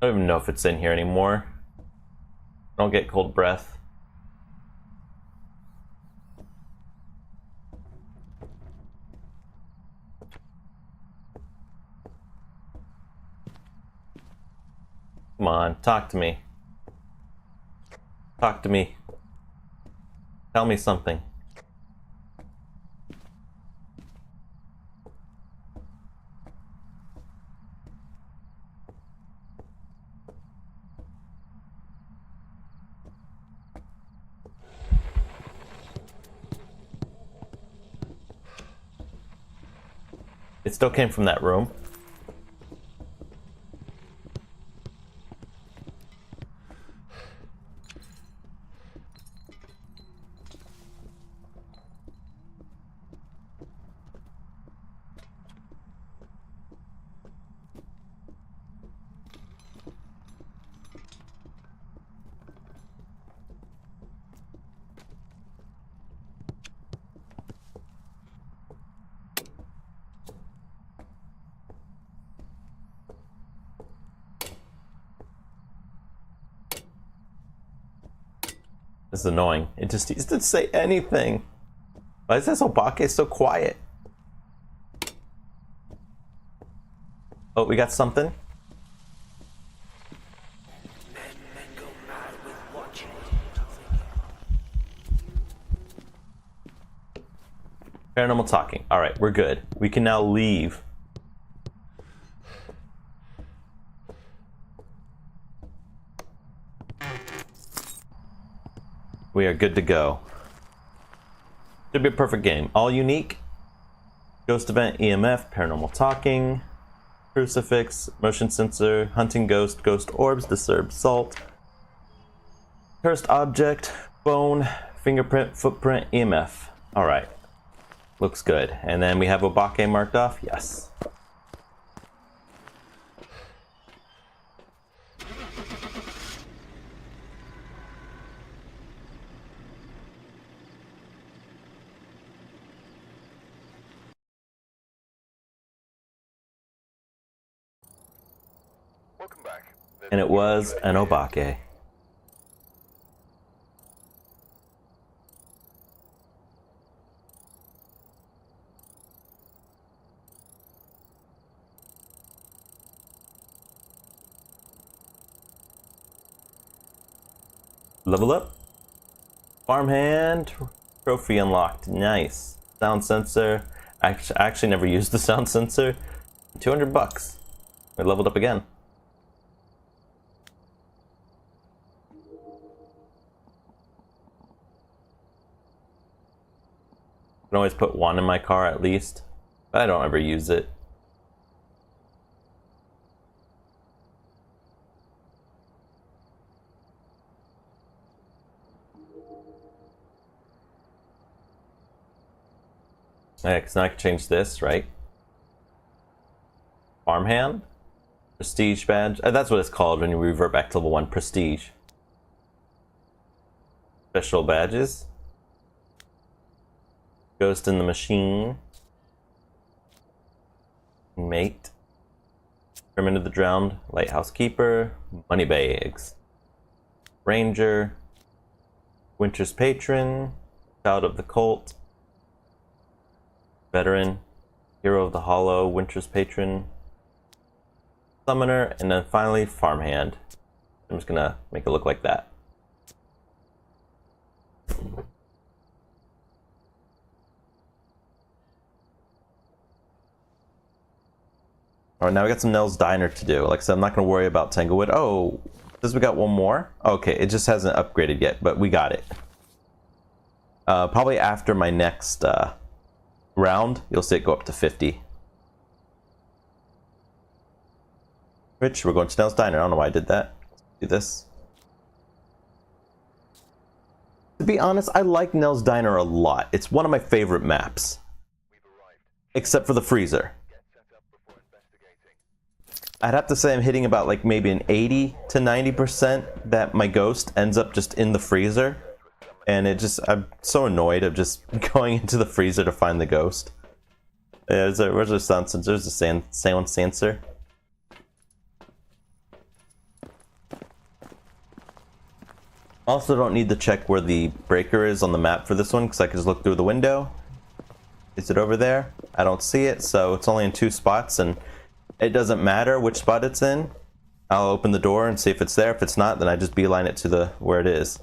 I don't even know if it's in here anymore. I don't get cold breath. Come on, talk to me. Talk to me. Tell me something. It still came from that room. This is annoying. It just didn't say anything. Why is this Obake so quiet? Oh, we got something. Paranormal talking. All right, we're good. We can now leave. We are good to go. Should be a perfect game. All unique. Ghost event, EMF, paranormal talking, crucifix, motion sensor, hunting ghost, ghost orbs, disturbed salt, cursed object, bone, fingerprint, footprint, EMF. All right. Looks good. And then we have Obake marked off. Yes. Welcome back. And it was an Obake. Level up. Farmhand. Trophy unlocked. Nice. Sound sensor. I actually never used the sound sensor. $200. We leveled up again. I can always put one in my car at least, but I don't ever use it. Yeah, because now I can change this, right? Farmhand? Prestige badge? That's what it's called when you revert back to level 1. Prestige. Special badges. Ghost in the machine. Mate. Permit of the drowned. Lighthouse keeper. Money bags. Ranger. Winter's patron. Child of the cult. Veteran. Hero of the hollow. Winter's patron. Summoner. And then finally farmhand. I'm just gonna make it look like that. All right, now we got some Nell's Diner to do. Like I said, I'm not going to worry about Tanglewood. Oh, says we got one more. Okay, it just hasn't upgraded yet, but we got it. Probably after my next round, you'll see it go up to 50. Rich, we're going to Nell's Diner. I don't know why I did that. Let's do this. To be honest, I like Nell's Diner a lot. It's one of my favorite maps. Except for the freezer. I'd have to say I'm hitting about like maybe an 80 to 90% that my ghost ends up just in the freezer. And I'm so annoyed of just going into the freezer to find the ghost. Yeah, where's the sound sensor? There's the sound sensor. Also don't need to check where the breaker is on the map for this one because I can just look through the window. Is it over there? I don't see it, so it's only in 2 spots and it doesn't matter which spot it's in. I'll open the door and see if it's there. If it's not, then I just beeline it to where it is,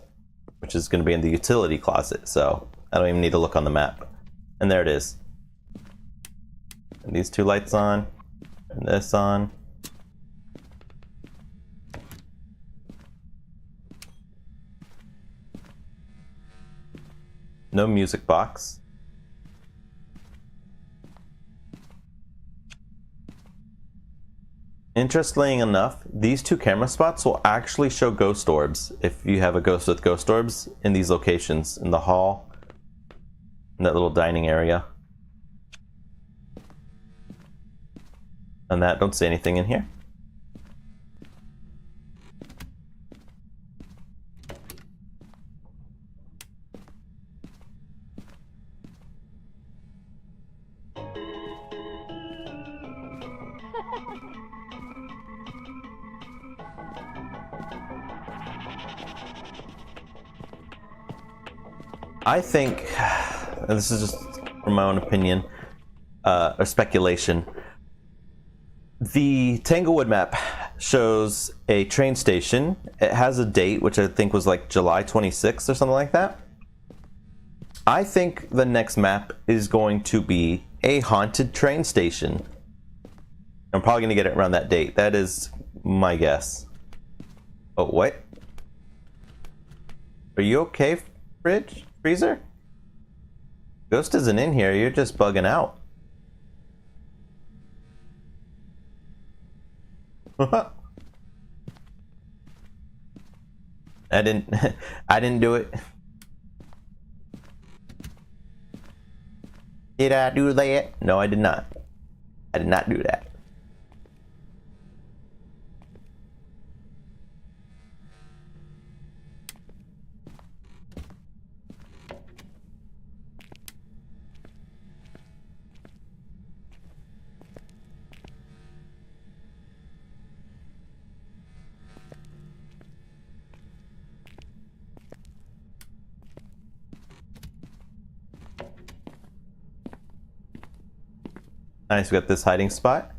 which is going to be in the utility closet, so I don't even need to look on the map. And there it is. And these 2 lights on, and this on. No music box. Interestingly enough, these 2 camera spots will actually show ghost orbs if you have a ghost with ghost orbs in these locations, in the hall, in that little dining area. And that, don't see anything in here. I think, and this is just from my own opinion, or speculation, the Tanglewood map shows a train station. It has a date, which I think was like July 26th or something like that. I think the next map is going to be a haunted train station. I'm probably going to get it around that date. That is my guess. Oh, what? Are you okay, Freezer? Ghost isn't in here. You're just bugging out. I didn't do it. Did I do that? No, I did not. I did not do that. Nice, we got this hiding spot.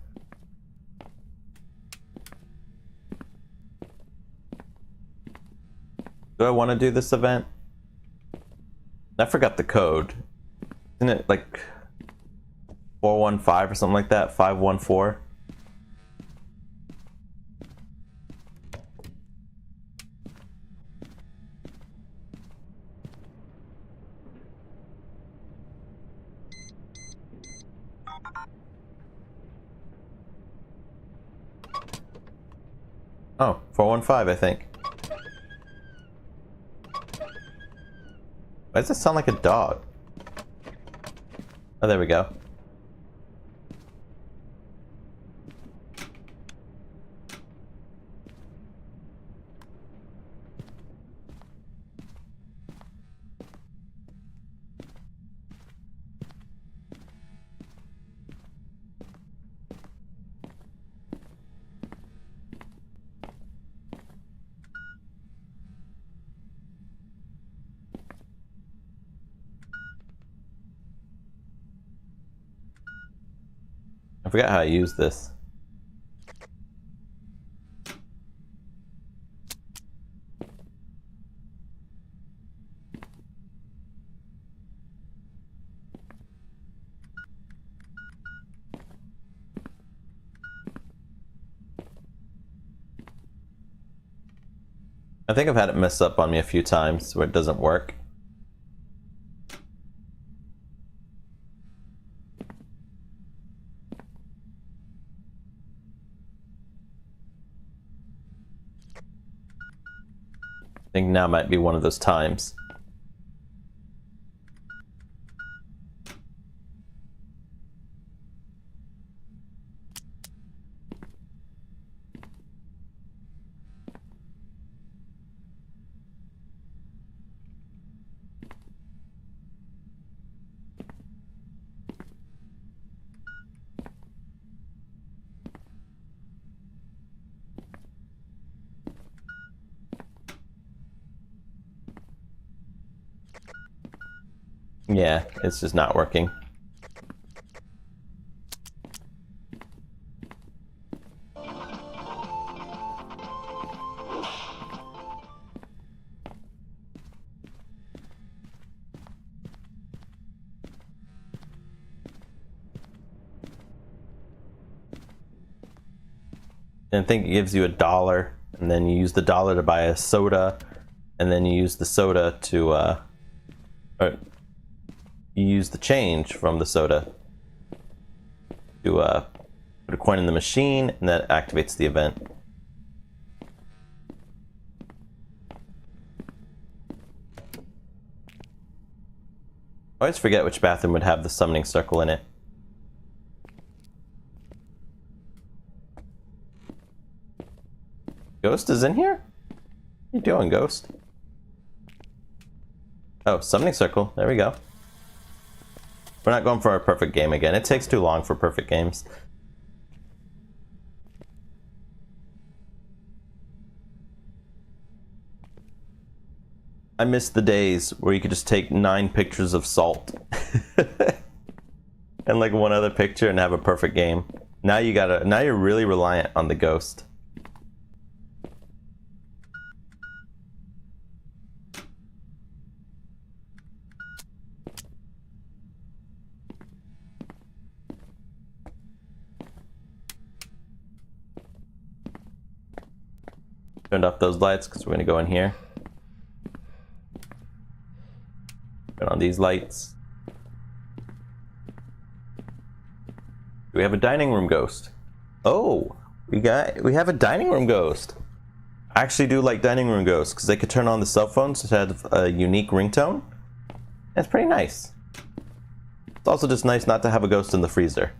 Do I want to do this event? I forgot the code. Isn't it like 415 or something like that? 514? Oh, 415, I think. Why does it sound like a dog? Oh, there we go. I forgot how I use this. I think I've had it mess up on me a few times where it doesn't work. I think now might be one of those times. Yeah, it's just not working. And I think it gives you $1, and then you use the dollar to buy a soda, and then you use the soda to, or you use the change from the soda to put a coin in the machine, and that activates the event. I always forget which bathroom would have the summoning circle in it. Ghost is in here? What are you doing, Ghost? Oh, summoning circle. There we go. We're not going for a perfect game again. It takes too long for perfect games. I miss the days where you could just take 9 pictures of salt and like one other picture and have a perfect game. Now you're really reliant on the ghost. Turned off those lights because we're going to go in here. Turn on these lights. Do we have a dining room ghost? Oh, we have a dining room ghost. I actually do like dining room ghosts because they could turn on the cell phones to have a unique ringtone. That's pretty nice. It's also just nice not to have a ghost in the freezer.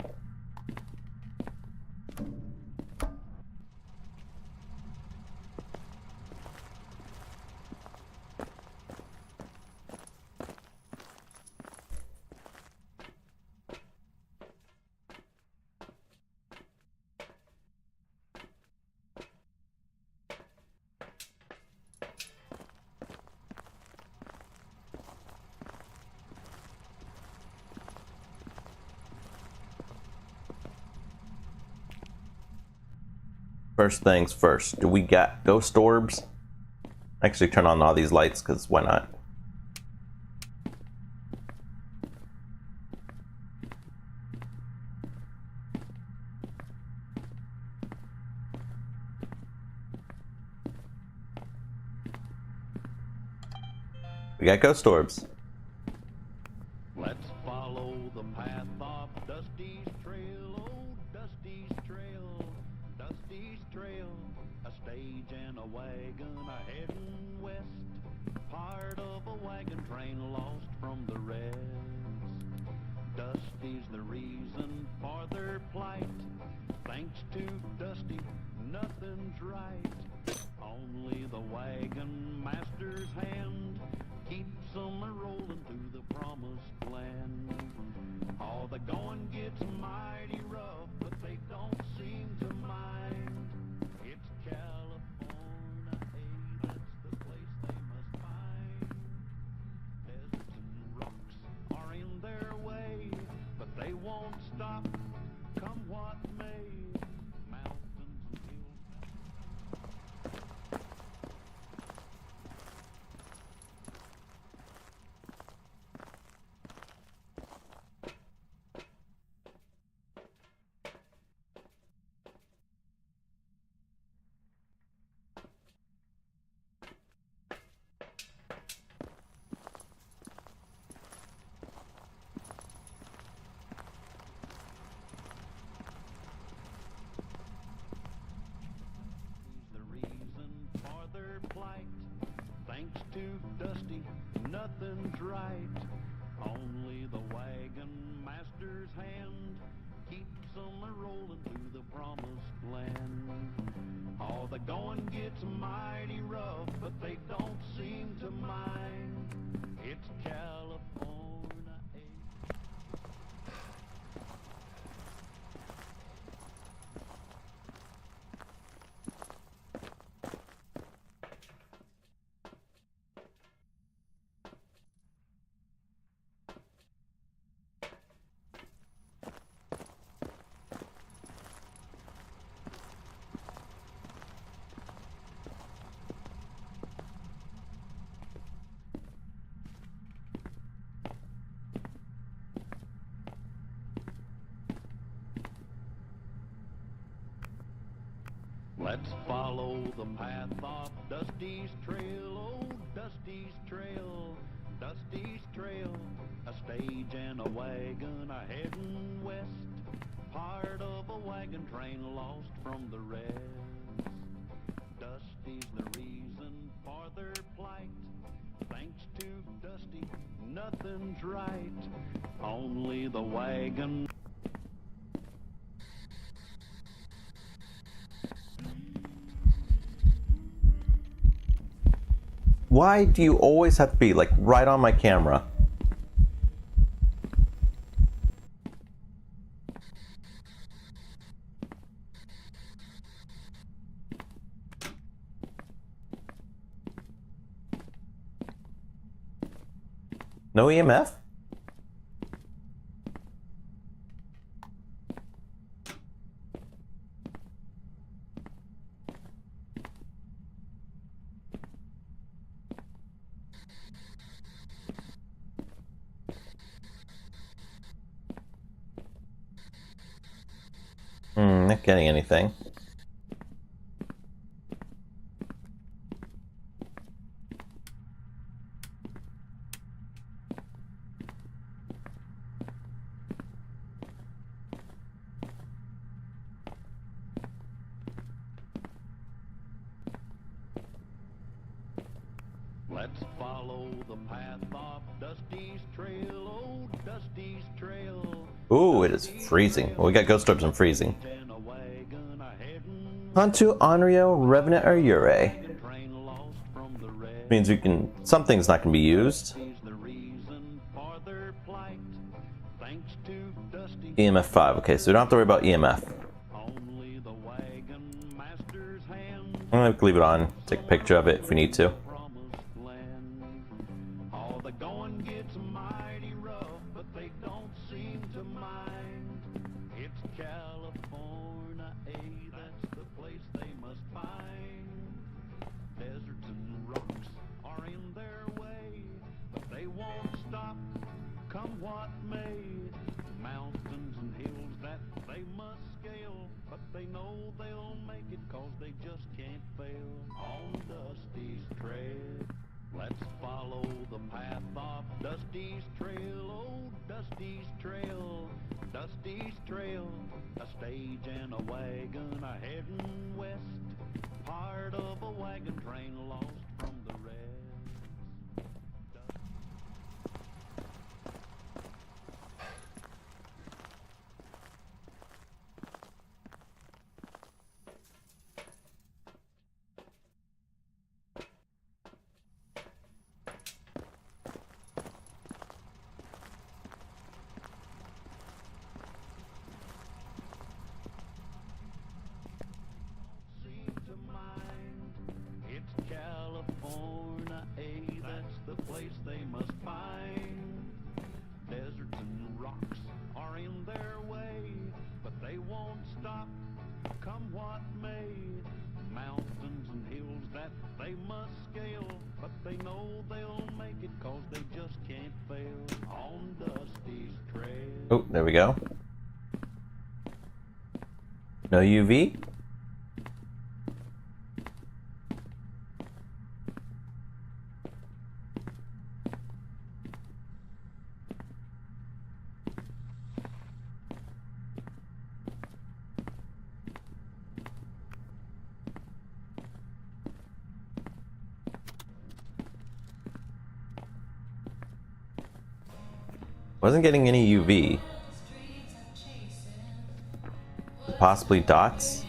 First things first, do we got ghost orbs? Actually turn on all these lights because why not? We got ghost orbs. Let's follow the path of Dusty's trail, oh Dusty's trail, Dusty's trail. A stage and a wagon are heading west, part of a wagon train lost from the rest. Dusty's the reason for their plight, thanks to Dusty, nothing's right. Only the wagon master's hand keeps them a-rolling to the promised land. Oh, the going gets mighty rough, but they don't seem to mind. It's California, hey, that's the place they must find. Deserts and rocks are in their way, but they won't stop, come what may. Mountains and hills. right. Only the wagon master's hand keeps them rolling to the promised land. Oh, the going gets mighty rough, but they don't seem to mind. It's California. Let's follow the path of Dusty's trail, oh, Dusty's trail, Dusty's trail. A stage and a wagon are heading west, part of a wagon train lost from the rest. Dusty's the reason for their plight. Thanks to Dusty, nothing's right. Only the wagon. Why do you always have to be like right on my camera? No EMF? Not getting anything. Let's follow the path of Dusty's trail, oh, Dusty's trail. Ooh, it is freezing. Well, we got ghost orbs and freezing. And a wagon are heading Onto Onryo, Revenant, or Ure. train lost from the rest. Means we can. Something's not gonna be used. Dusty's the reason for their plight. Thanks to Dusty, EMF 5. Okay, so we don't have to worry about EMF. only the wagon master's hand. I'm gonna leave it on. Take a picture of it if we need to. Promised land. All the going gets mighty rough, but they don't seem to mind. It's California, that's the place they must find. Deserts and rocks are in their way, but they won't stop, come what may. Mountains and hills that they must scale, but they know they'll make it 'cause they just can't fail. On Dusty's trail, let's follow the path of Dusty's trail, oh, Dusty's trail, Dusty's trail. A stage and a wagon are heading west, part of a wagon train lost from the rest. Seem to mind. It's California, that's the place they must find. Deserts and rocks are in their way, but they won't stop, come what may. Mountains and hills that they must scale, but they know they'll make it 'cause they just can't fail. On Dusty's trail. Oh, there we go. No UV? Wasn't getting any UV. Possibly dots.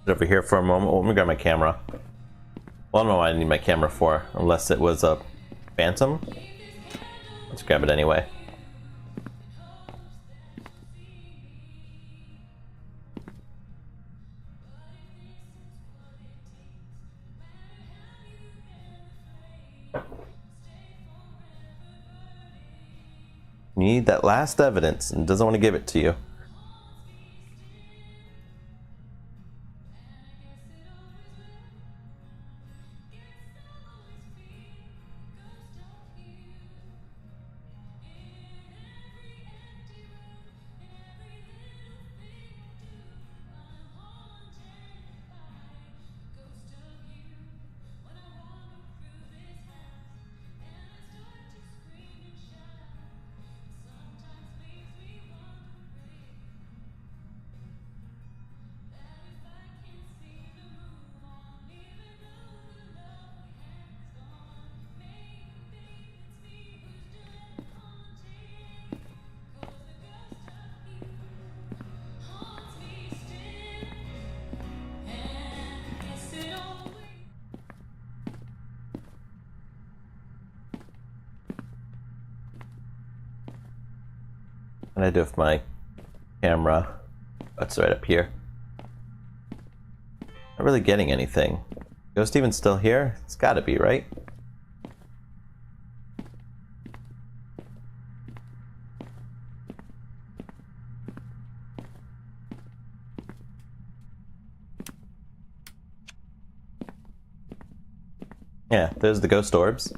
Over here for a moment. Let me grab my camera. Well, I don't know what I need my camera for, unless it was a phantom. Let's grab it anyway. Need that last evidence and doesn't want to give it to you. What do I do with my camera? That's right up here. Not really getting anything. Ghost even still here? It's gotta be, right? Yeah, there's the ghost orbs.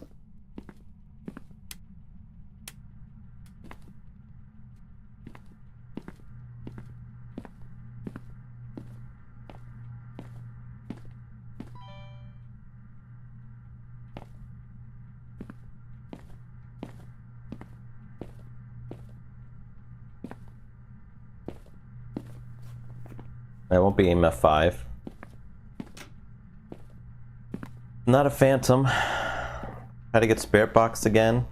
That won't be EMF 5. Not a phantom. How to get spirit box again?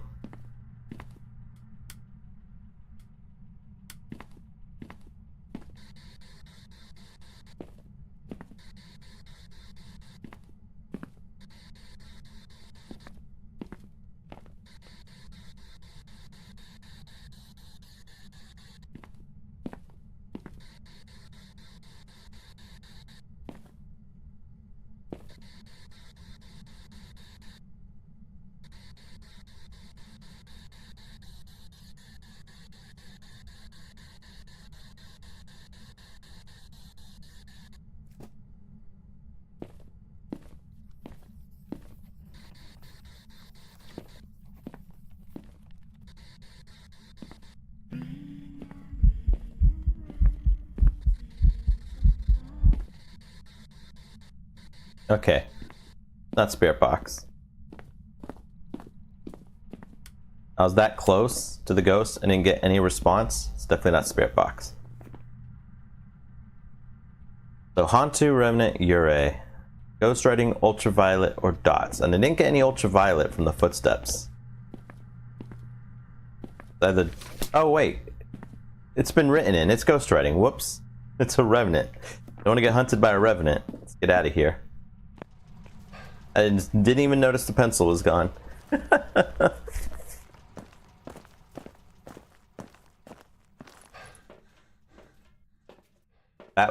Okay, not spirit box. I was that close to the ghost and didn't get any response. It's definitely not spirit box. So Hantu, Remnant, Ure, ghost writing, ultraviolet, or dots. And I didn't get any ultraviolet from the footsteps. Either, oh wait, it's been written in. It's ghost writing. Whoops, it's a revenant. Don't want to get hunted by a revenant. Let's get out of here. I didn't even notice the pencil was gone. That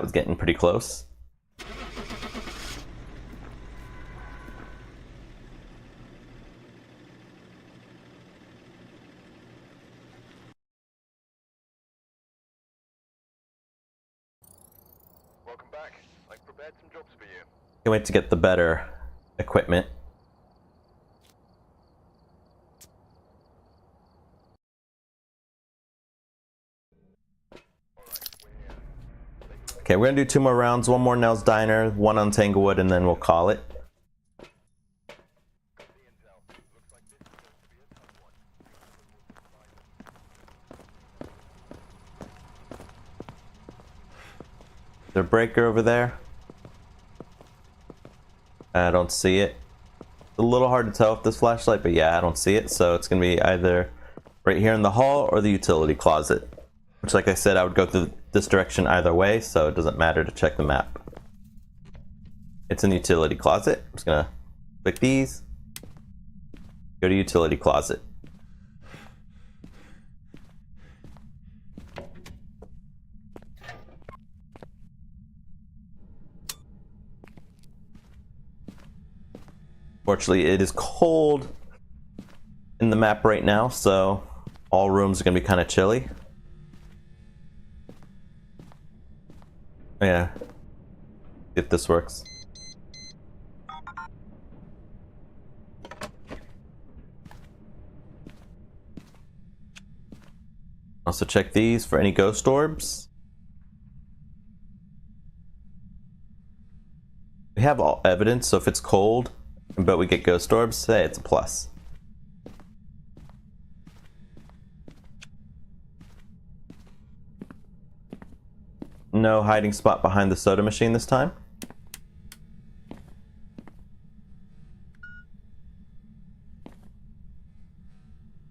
was getting pretty close. Welcome back. I've prepared some jobs for you. Can't wait to get the better equipment. Okay, we're gonna do 2 more rounds. 1 more Nell's Diner, 1 on Tanglewood, and then we'll call it. there a breaker over there? I don't see it. It's a little hard to tell with this flashlight, but yeah, I don't see it. So it's going to be either right here in the hall or the utility closet. Which, like I said, I would go through this direction either way, so it doesn't matter to check the map. It's in the utility closet. I'm just going to click these. Go to utility closet. Fortunately, it is cold in the map right now, so all rooms are going to be kind of chilly. Yeah, if this works. Also check these for any ghost orbs. We have all evidence, so if it's cold, but we get ghost orbs, hey, it's a plus. No hiding spot behind the soda machine this time.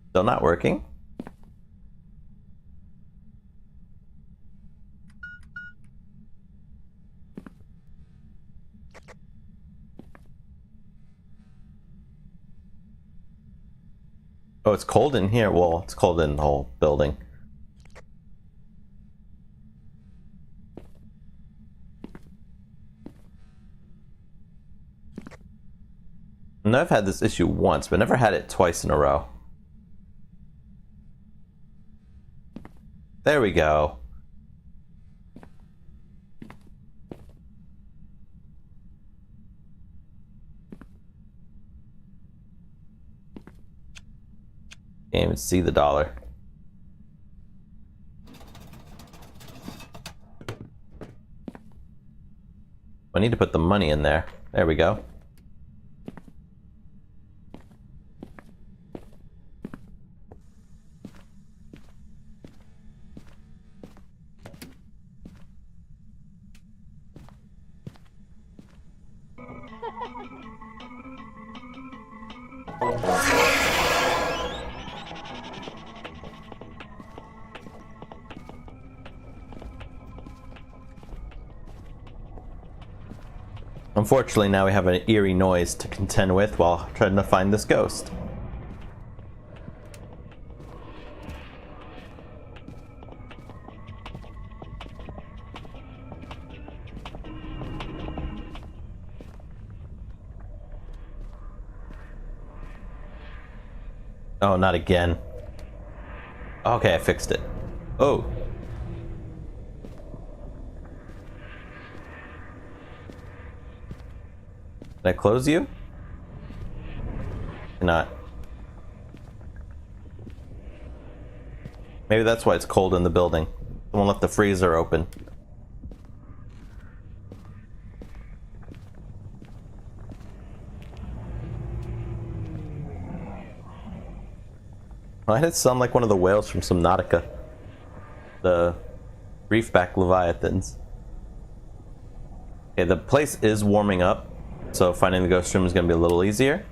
Still not working. Oh, it's cold in here. Well, it's cold in the whole building. And I've had this issue once, but never had it twice in a row. There we go. Can't even see the dollar. I need to put the money in there. There we go. Unfortunately, now we have an eerie noise to contend with while trying to find this ghost. Oh, not again. Okay, I fixed it. Oh. Did I close you? Not. Maybe that's why it's cold in the building. Someone left the freezer open. Why did it sound like one of the whales from Subnautica? The reefback leviathans. Okay, the place is warming up, so finding the ghost room is going to be a little easier.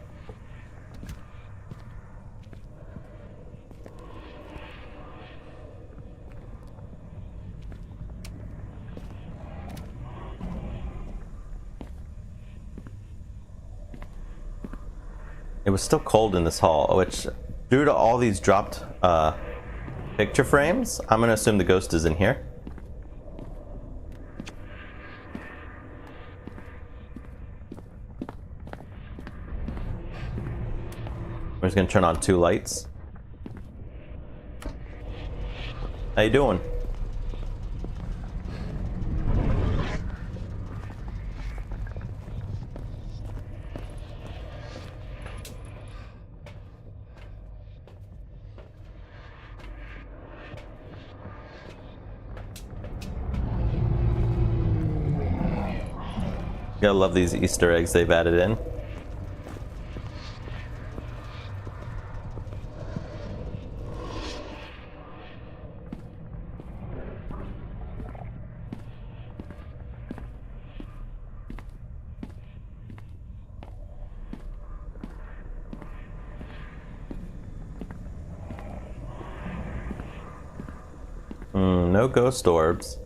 It was still cold in this hall, which, due to all these dropped picture frames, I'm going to assume the ghost is in here. We're just going to turn on 2 lights. How you doing? Gotta love these Easter eggs they've added in. No ghost orbs.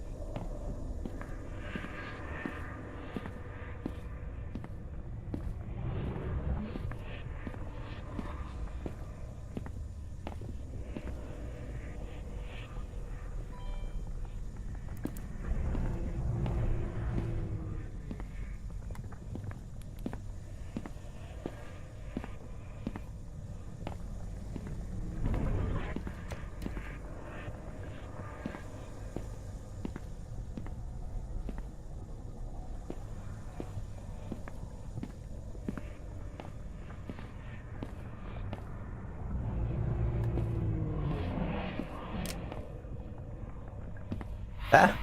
Ah,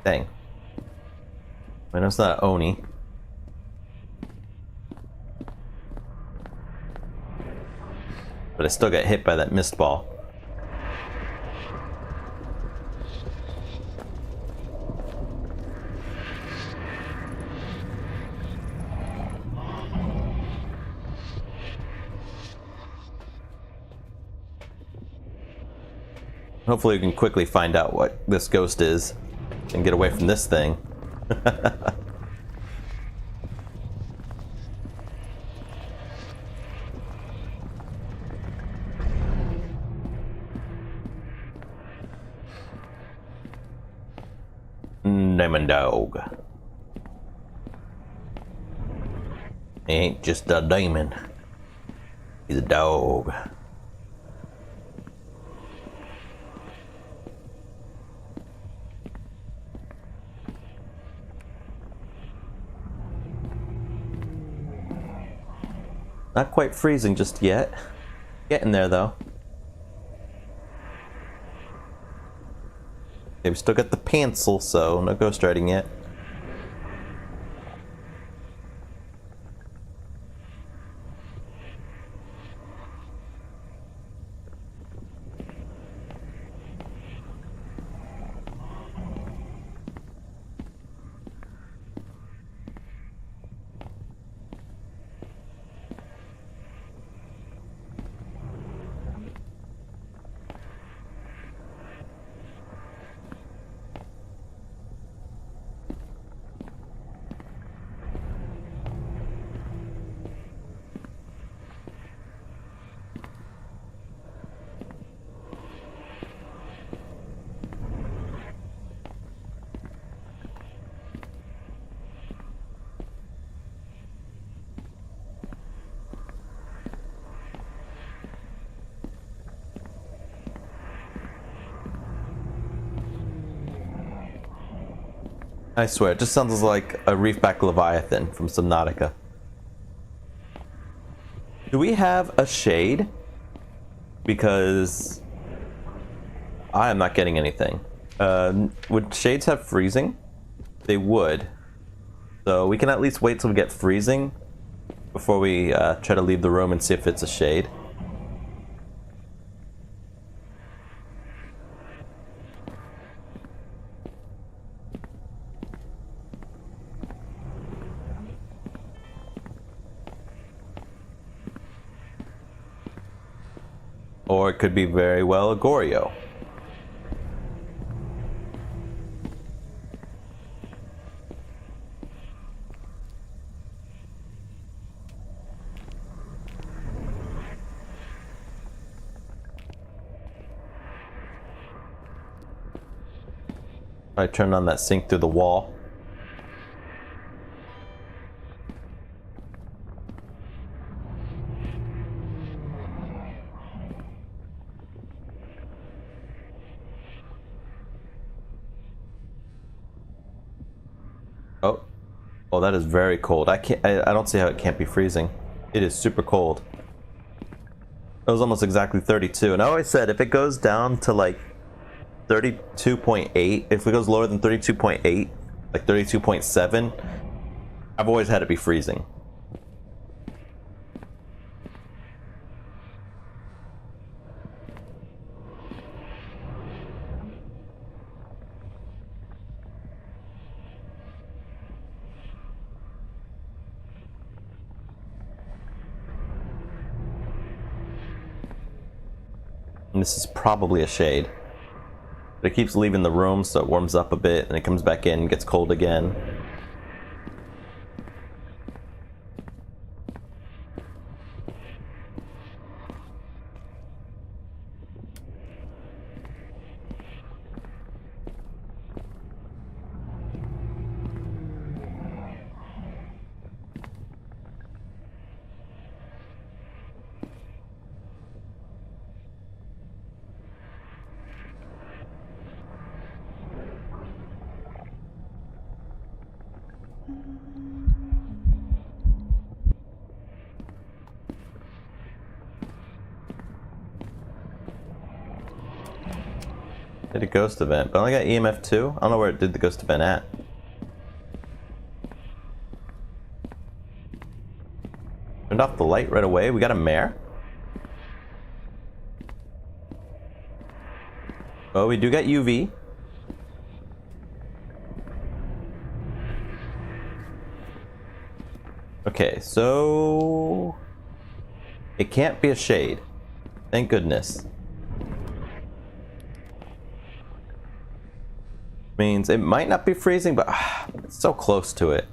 dang. I know it's not Oni. But I still got hit by that mist ball. Hopefully we can quickly find out what this ghost is and get away from this thing. Demon dog. He ain't just a demon. He's a dog. Not quite freezing just yet. Getting there though. Okay, we still got the pencil, so no ghost riding yet. I swear, it just sounds like a reefback Leviathan from Subnautica. Do we have a shade? Because I am not getting anything. Would shades have freezing? They would. So we can at least wait till we get freezing before we try to leave the room and see if it's a shade. Or it could be very well a Goryo. I turned on that sink through the wall. Oh, oh, that is very cold. I don't see how it can't be freezing. It is super cold. It was almost exactly 32, and I always said if it goes down to like 32.8, if it goes lower than 32.8, like 32.7, I've always had it be freezing. And this is probably a shade. But it keeps leaving the room, so it warms up a bit, and it comes back in and gets cold again. Did a ghost event, but I only got EMF 2. I don't know where it did the ghost event at. Turned off the light right away. We got a mare. Oh, we do get UV. Okay, so it can't be a shade. Thank goodness. Means it might not be freezing, but it's so close to it.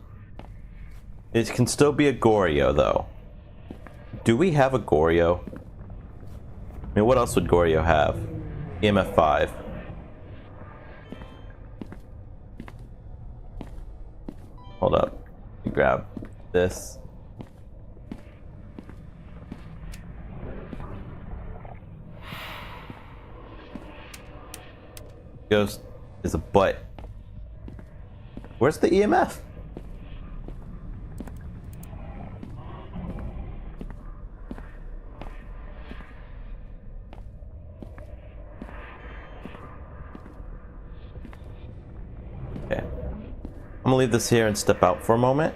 It can still be a Goryo, though. Do we have a Goryo? I mean, what else would Goryo have? EMF 5. Hold up. Let me grab this. Ghost is a butt. Where's the EMF? Okay. I'm gonna leave this here and step out for a moment.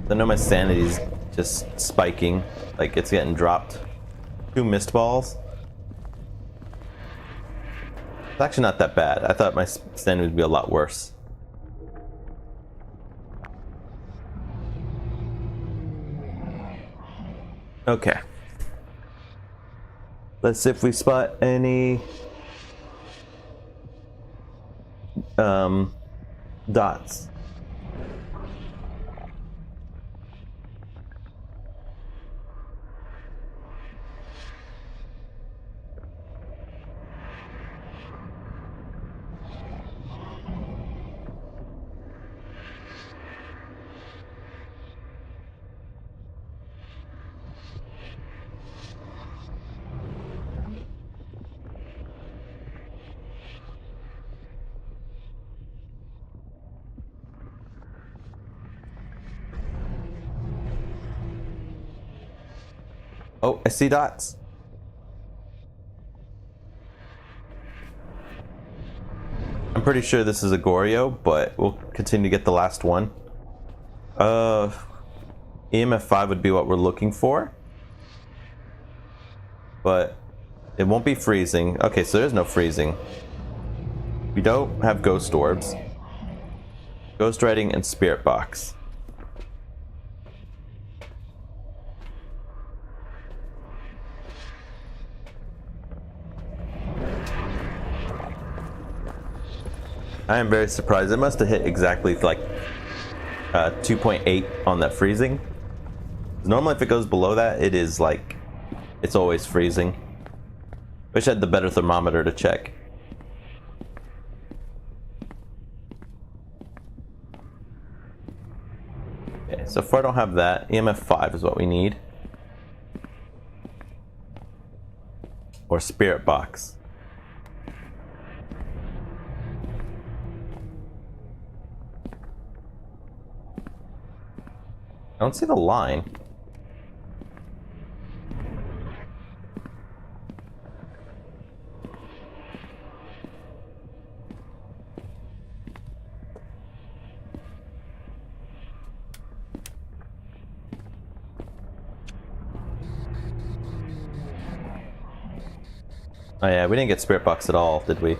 I know my sanity's just spiking, like it's getting dropped. 2 mist balls. It's actually not that bad. I thought my sanity would be a lot worse. Okay. Let's see if we spot any dots. Oh, I see dots. I'm pretty sure this is a Goryo, but we'll continue to get the last one. EMF 5 would be what we're looking for. But it won't be freezing. Okay, so there's no freezing. We don't have ghost orbs. Ghost writing and spirit box. I am very surprised. It must have hit exactly like 2.8 on that freezing. Normally if it goes below that, it is like, it's always freezing. Wish I had the better thermometer to check. Okay, so far I don't have that. EMF 5 is what we need. Or spirit box. I don't see the line. Oh yeah, we didn't get spirit box at all, did we?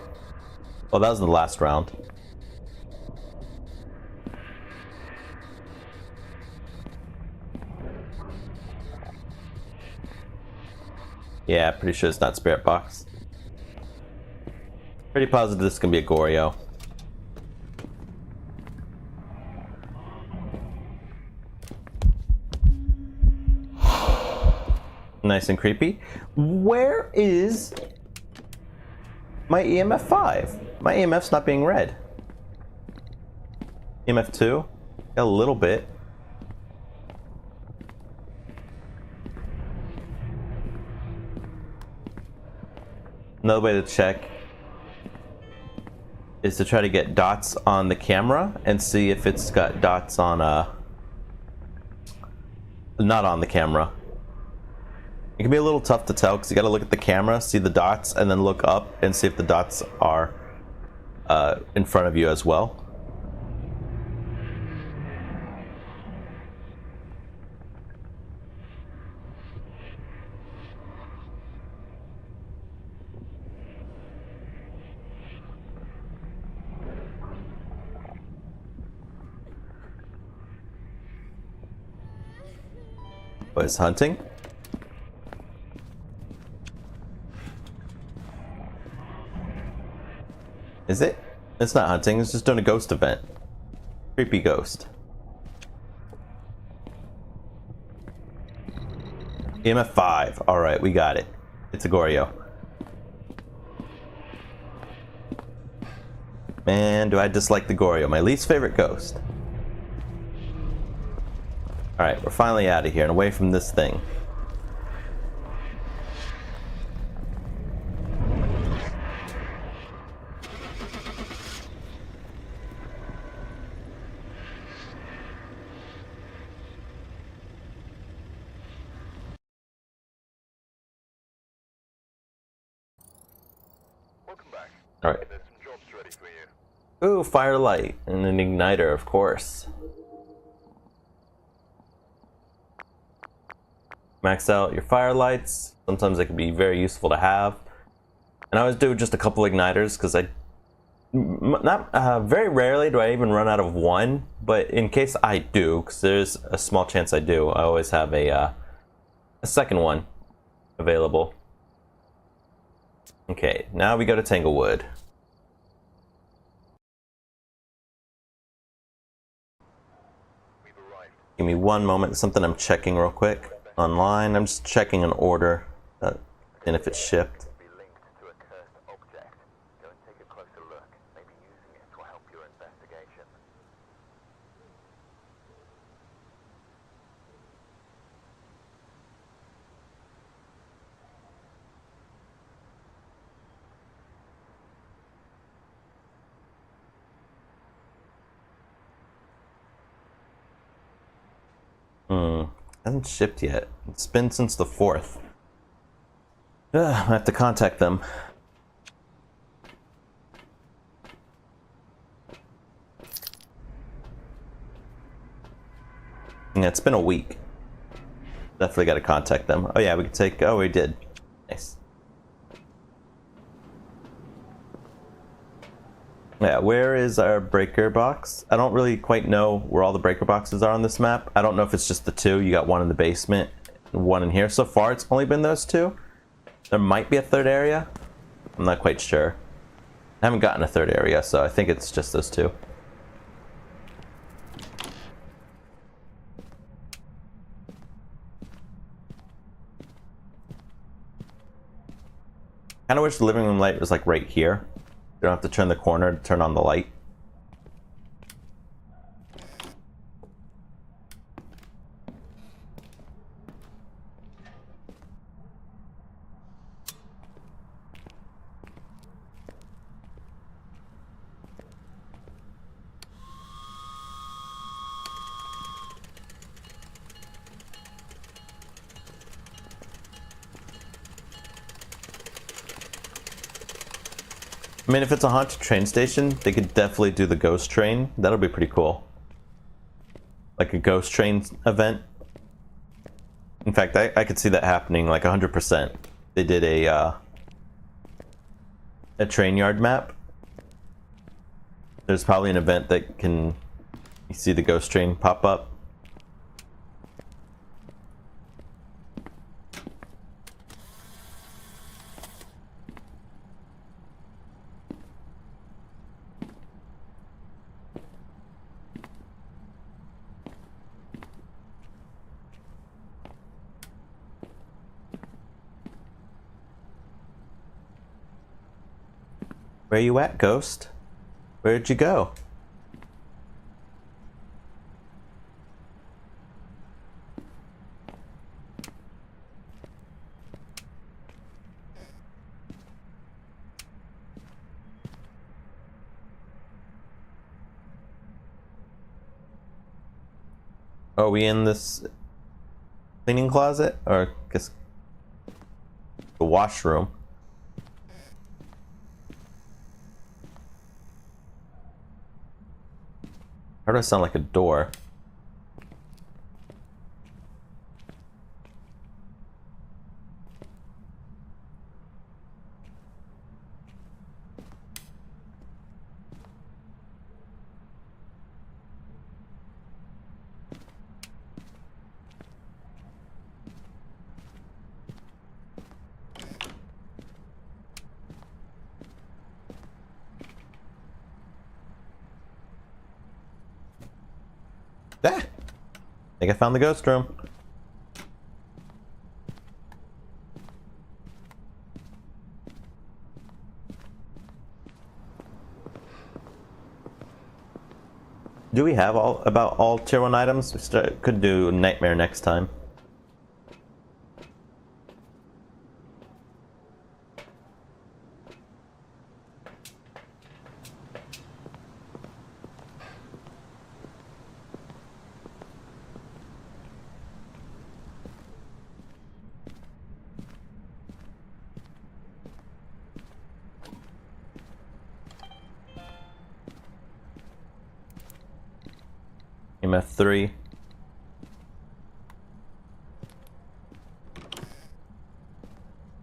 Oh, that was the last round. Yeah, pretty sure it's not Spirit Box. Pretty positive this is gonna be a Goryo. Nice and creepy. Where is my EMF 5? My EMF's not being read. EMF 2? A little bit. Another way to check is to try to get dots on the camera and see if it's got dots on not on the camera. It can be a little tough to tell because you got to look at the camera, see the dots, and then look up and see if the dots are in front of you as well. What is hunting? Is it? It's not hunting, it's just doing a ghost event. Creepy ghost. EMF 5. Alright, we got it. It's a Goryo. Man, do I dislike the Goryo. My least favorite ghost. Alright, we're finally out of here and away from this thing. Welcome back. Alright. There's some jobs ready for you. Ooh, firelight and an igniter, of course. Max out your firelights. Sometimes they can be very useful to have. And I always do just a couple igniters because very rarely do I even run out of one. But in case I do, because there's a small chance I do, I always have a second one available. Okay, now we go to Tanglewood. We've arrived. Give me one moment, something I'm checking real quick. Online, I'm just checking an order and if it's shipped. Be linked to a cursed object. Go and take a closer look. Maybe using it will help your investigation. Hasn't shipped yet. It's been since the 4th. I have to contact them. Yeah, it's been a week. Definitely got to contact them. Oh yeah, we could take. Oh, we did. Nice. Yeah, where is our breaker box? I don't really quite know where all the breaker boxes are on this map. I don't know if it's just the two. You got one in the basement, one in here. So far, it's only been those two. There might be a third area. I'm not quite sure. I haven't gotten a third area, so I think it's just those two. Kind of wish the living room light was like right here. You don't have to turn the corner to turn on the light. I mean, if it's a haunted train station, they could definitely do the ghost train. That'll be pretty cool. Like a ghost train event. In fact, I could see that happening like 100%. They did a train yard map There's probably an event that can you see the ghost train pop up. Where you at, ghost? Where'd you go? Are we in this cleaning closet? Or I guess the washroom? How does it sound like a door? Ah! I think I found the ghost room. Do we have all tier 1 items? We could do nightmare next time. EMF 3.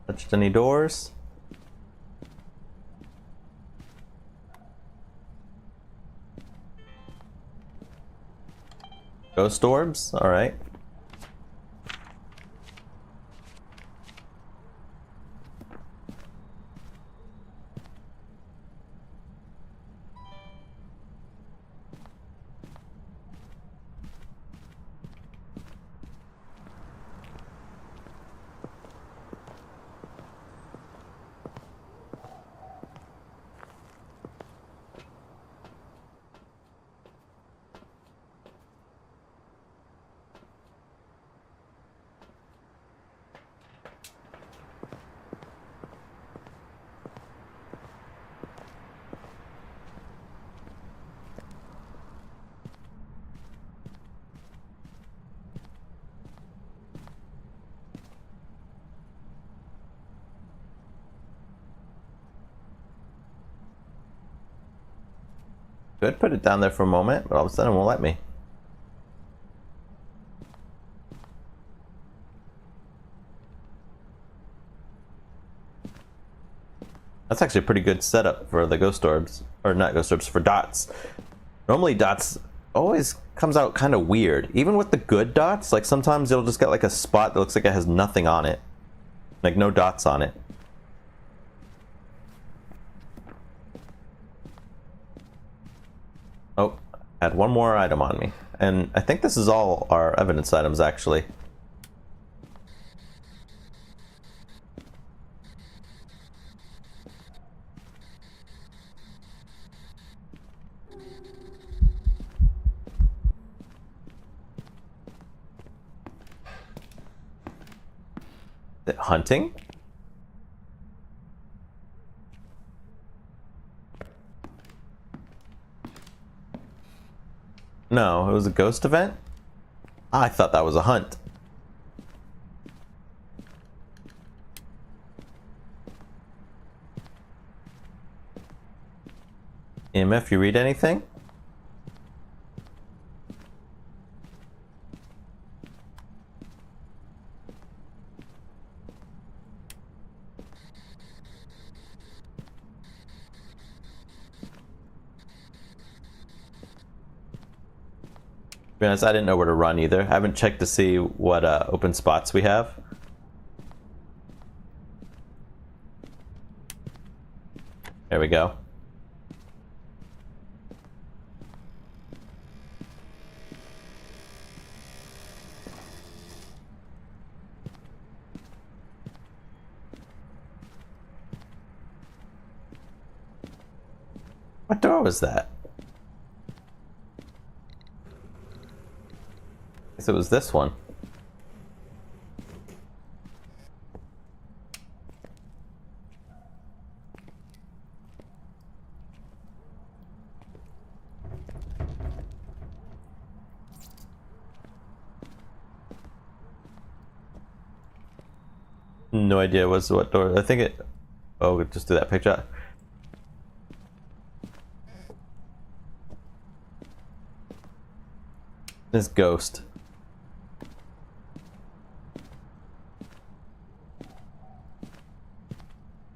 Touched any doors? Ghost orbs? Alright. Could put it down there for a moment, but all of a sudden it won't let me. That's actually a pretty good setup for the ghost orbs. Or not ghost orbs, for dots. Normally dots always comes out kind of weird. Even with the good dots, like sometimes you'll just get like a spot that looks like it has nothing on it. Like no dots on it. Oh, I had one more item on me. And I think this is all our evidence items, actually. Hunting? No, it was a ghost event? I thought that was a hunt. EMF, you read anything? be honest, I didn't know where to run either. I haven't checked to see what open spots we have. There we go. What door was that? I guess it was this one. No idea was what door. I think it. Oh, just do that picture. This ghost.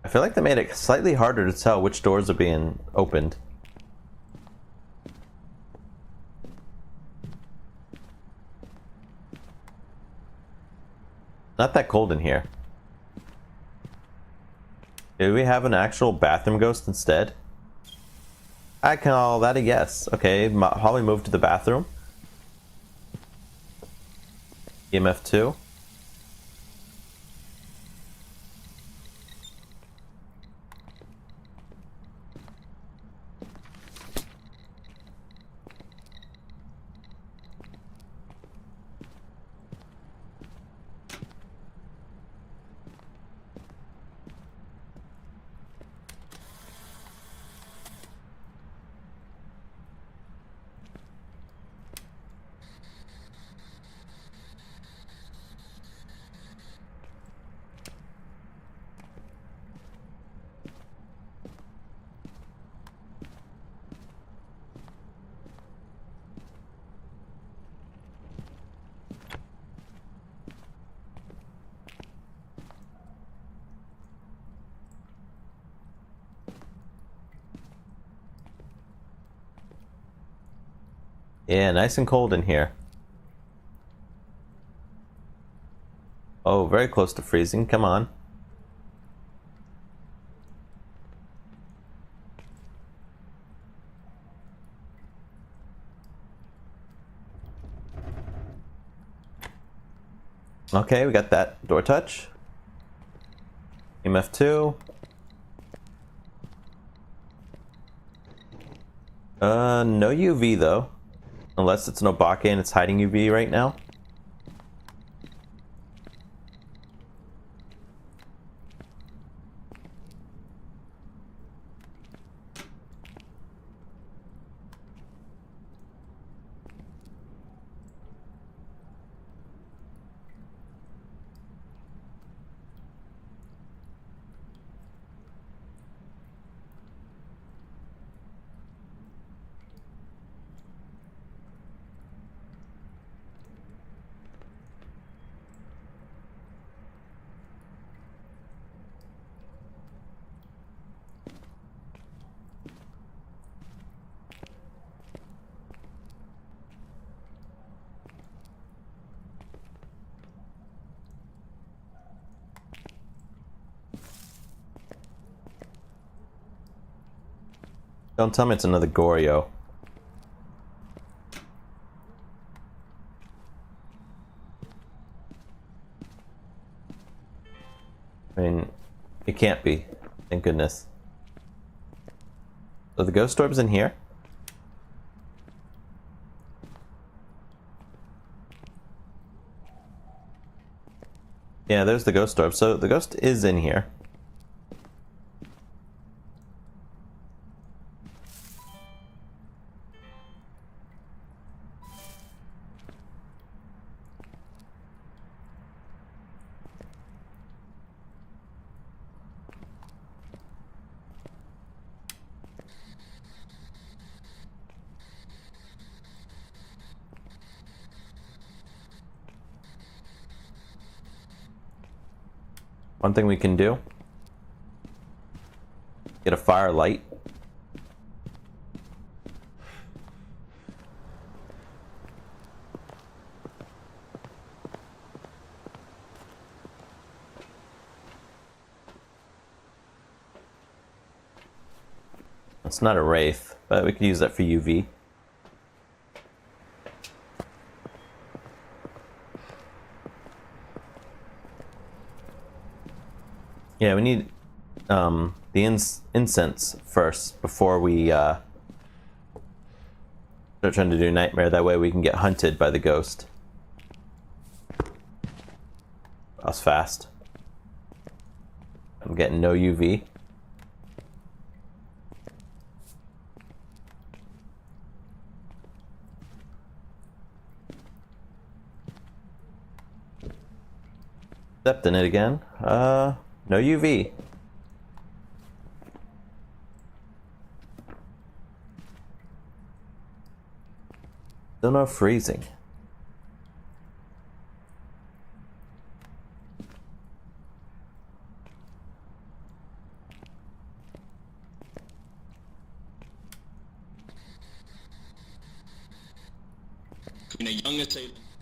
I feel like they made it slightly harder to tell which doors are being opened. Not that cold in here. Do we have an actual bathroom ghost instead? I call that a yes. Okay, Holly moved to the bathroom. EMF 2. Yeah, nice and cold in here. Oh, very close to freezing. Come on. Okay, we got that door touch. EMF 2. No UV though. Unless it's an Obake and it's hiding UV right now. Don't tell me it's another Goryo. I mean, it can't be. Thank goodness. So the ghost orb's in here. Yeah, there's the ghost orb. So the ghost is in here. One thing we can do, get a firelight. It's not a wraith, but we could use that for UV. Yeah, we need the incense first before we start trying to do nightmare. That way we can get hunted by the ghost. That was fast. I'm getting no UV. Stepped in it again. No UV. Still no freezing.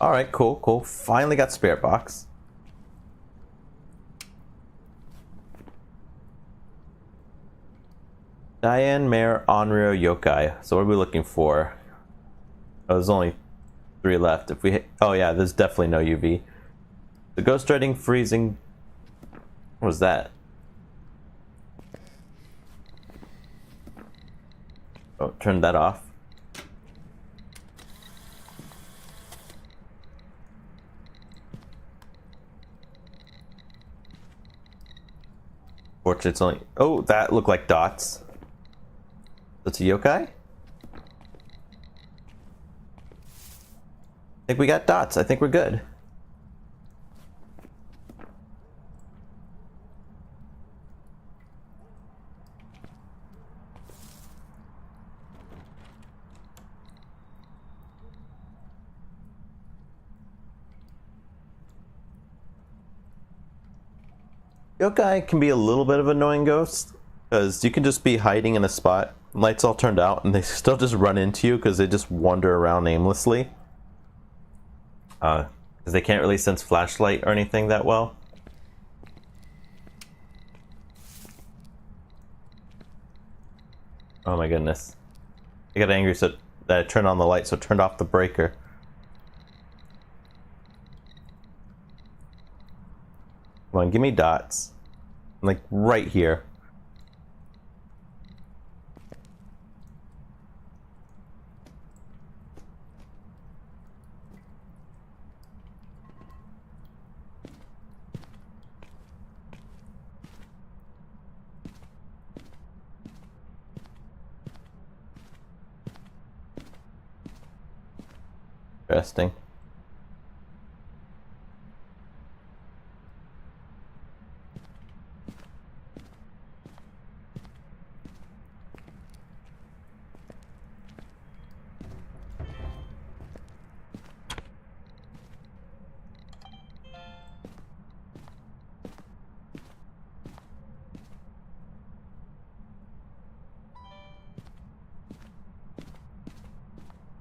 Alright, cool, cool. Finally got spirit box. Diane, Mare, Onryo, Yokai. So what are we looking for? Oh, there's only 3 left. If we hit, oh yeah, there's definitely no UV. The ghost riding, freezing. What was that? Oh, turn that off. Fortunately, it's only. Oh, that looked like dots. That's a yokai? I think we got dots. I think we're good. Yokai can be a little bit of an annoying ghost, because you can just be hiding in a spot, lights all turned out, and they still just run into you because they just wander around aimlessly. Because they can't really sense flashlight or anything that well. Oh my goodness. I got angry so that I turned on the light, so it turned off the breaker. Come on, give me dots. Like right here. Interesting.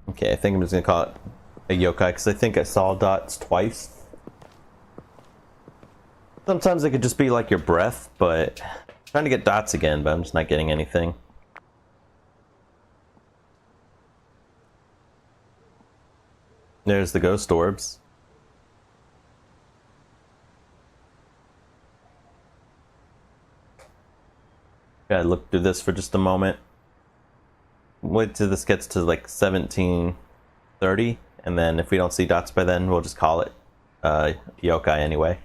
Okay, I think I'm just gonna call it a yokai because I think I saw dots twice. Sometimes it could just be like your breath, but I'm trying to get dots again, but I'm just not getting anything. There's the ghost orbs. Gotta look through this for just a moment. Wait till this gets to like 1730, and then if we don't see dots by then, we'll just call it yokai anyway.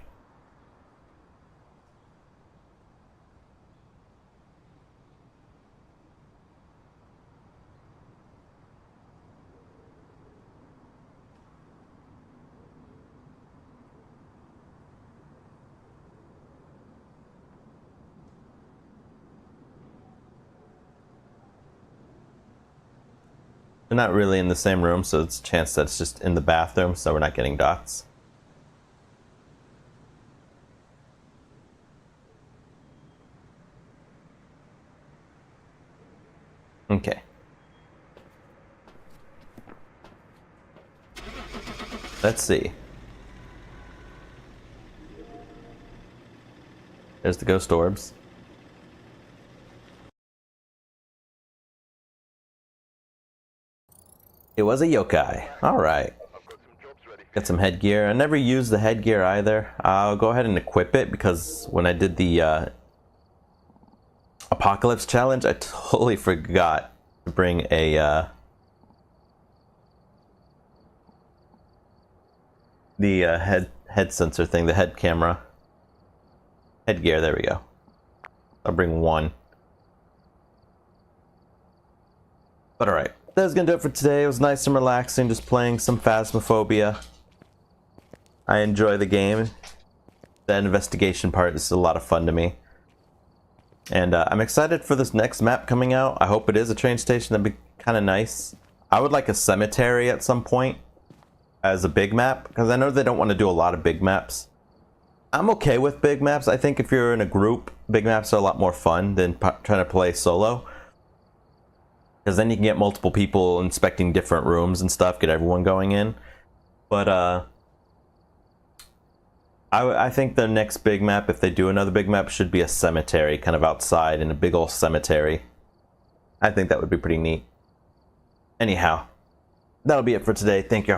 They're not really in the same room, so it's a chance that it's just in the bathroom, so we're not getting dots. Okay. Let's see. There's the ghost orbs. It was a yokai. Alright. Got some headgear. I never used the headgear either. I'll go ahead and equip it because when I did the Apocalypse challenge, I totally forgot to bring a head sensor thing, the head camera. Headgear, there we go. I'll bring one. But alright, that's gonna do it for today. It was nice and relaxing, just playing some Phasmophobia. I enjoy the game. The investigation part is a lot of fun to me. And I'm excited for this next map coming out. I hope it is a train station. That'd be kind of nice. I would like a cemetery at some point as a big map, because I know they don't want to do a lot of big maps. I'm okay with big maps. I think if you're in a group, big maps are a lot more fun than trying to play solo. Because then you can get multiple people inspecting different rooms and stuff, get everyone going in. But I think the next big map, if they do another big map, should be a cemetery, kind of outside in a big old cemetery. I think that would be pretty neat. Anyhow, that'll be it for today. Thank you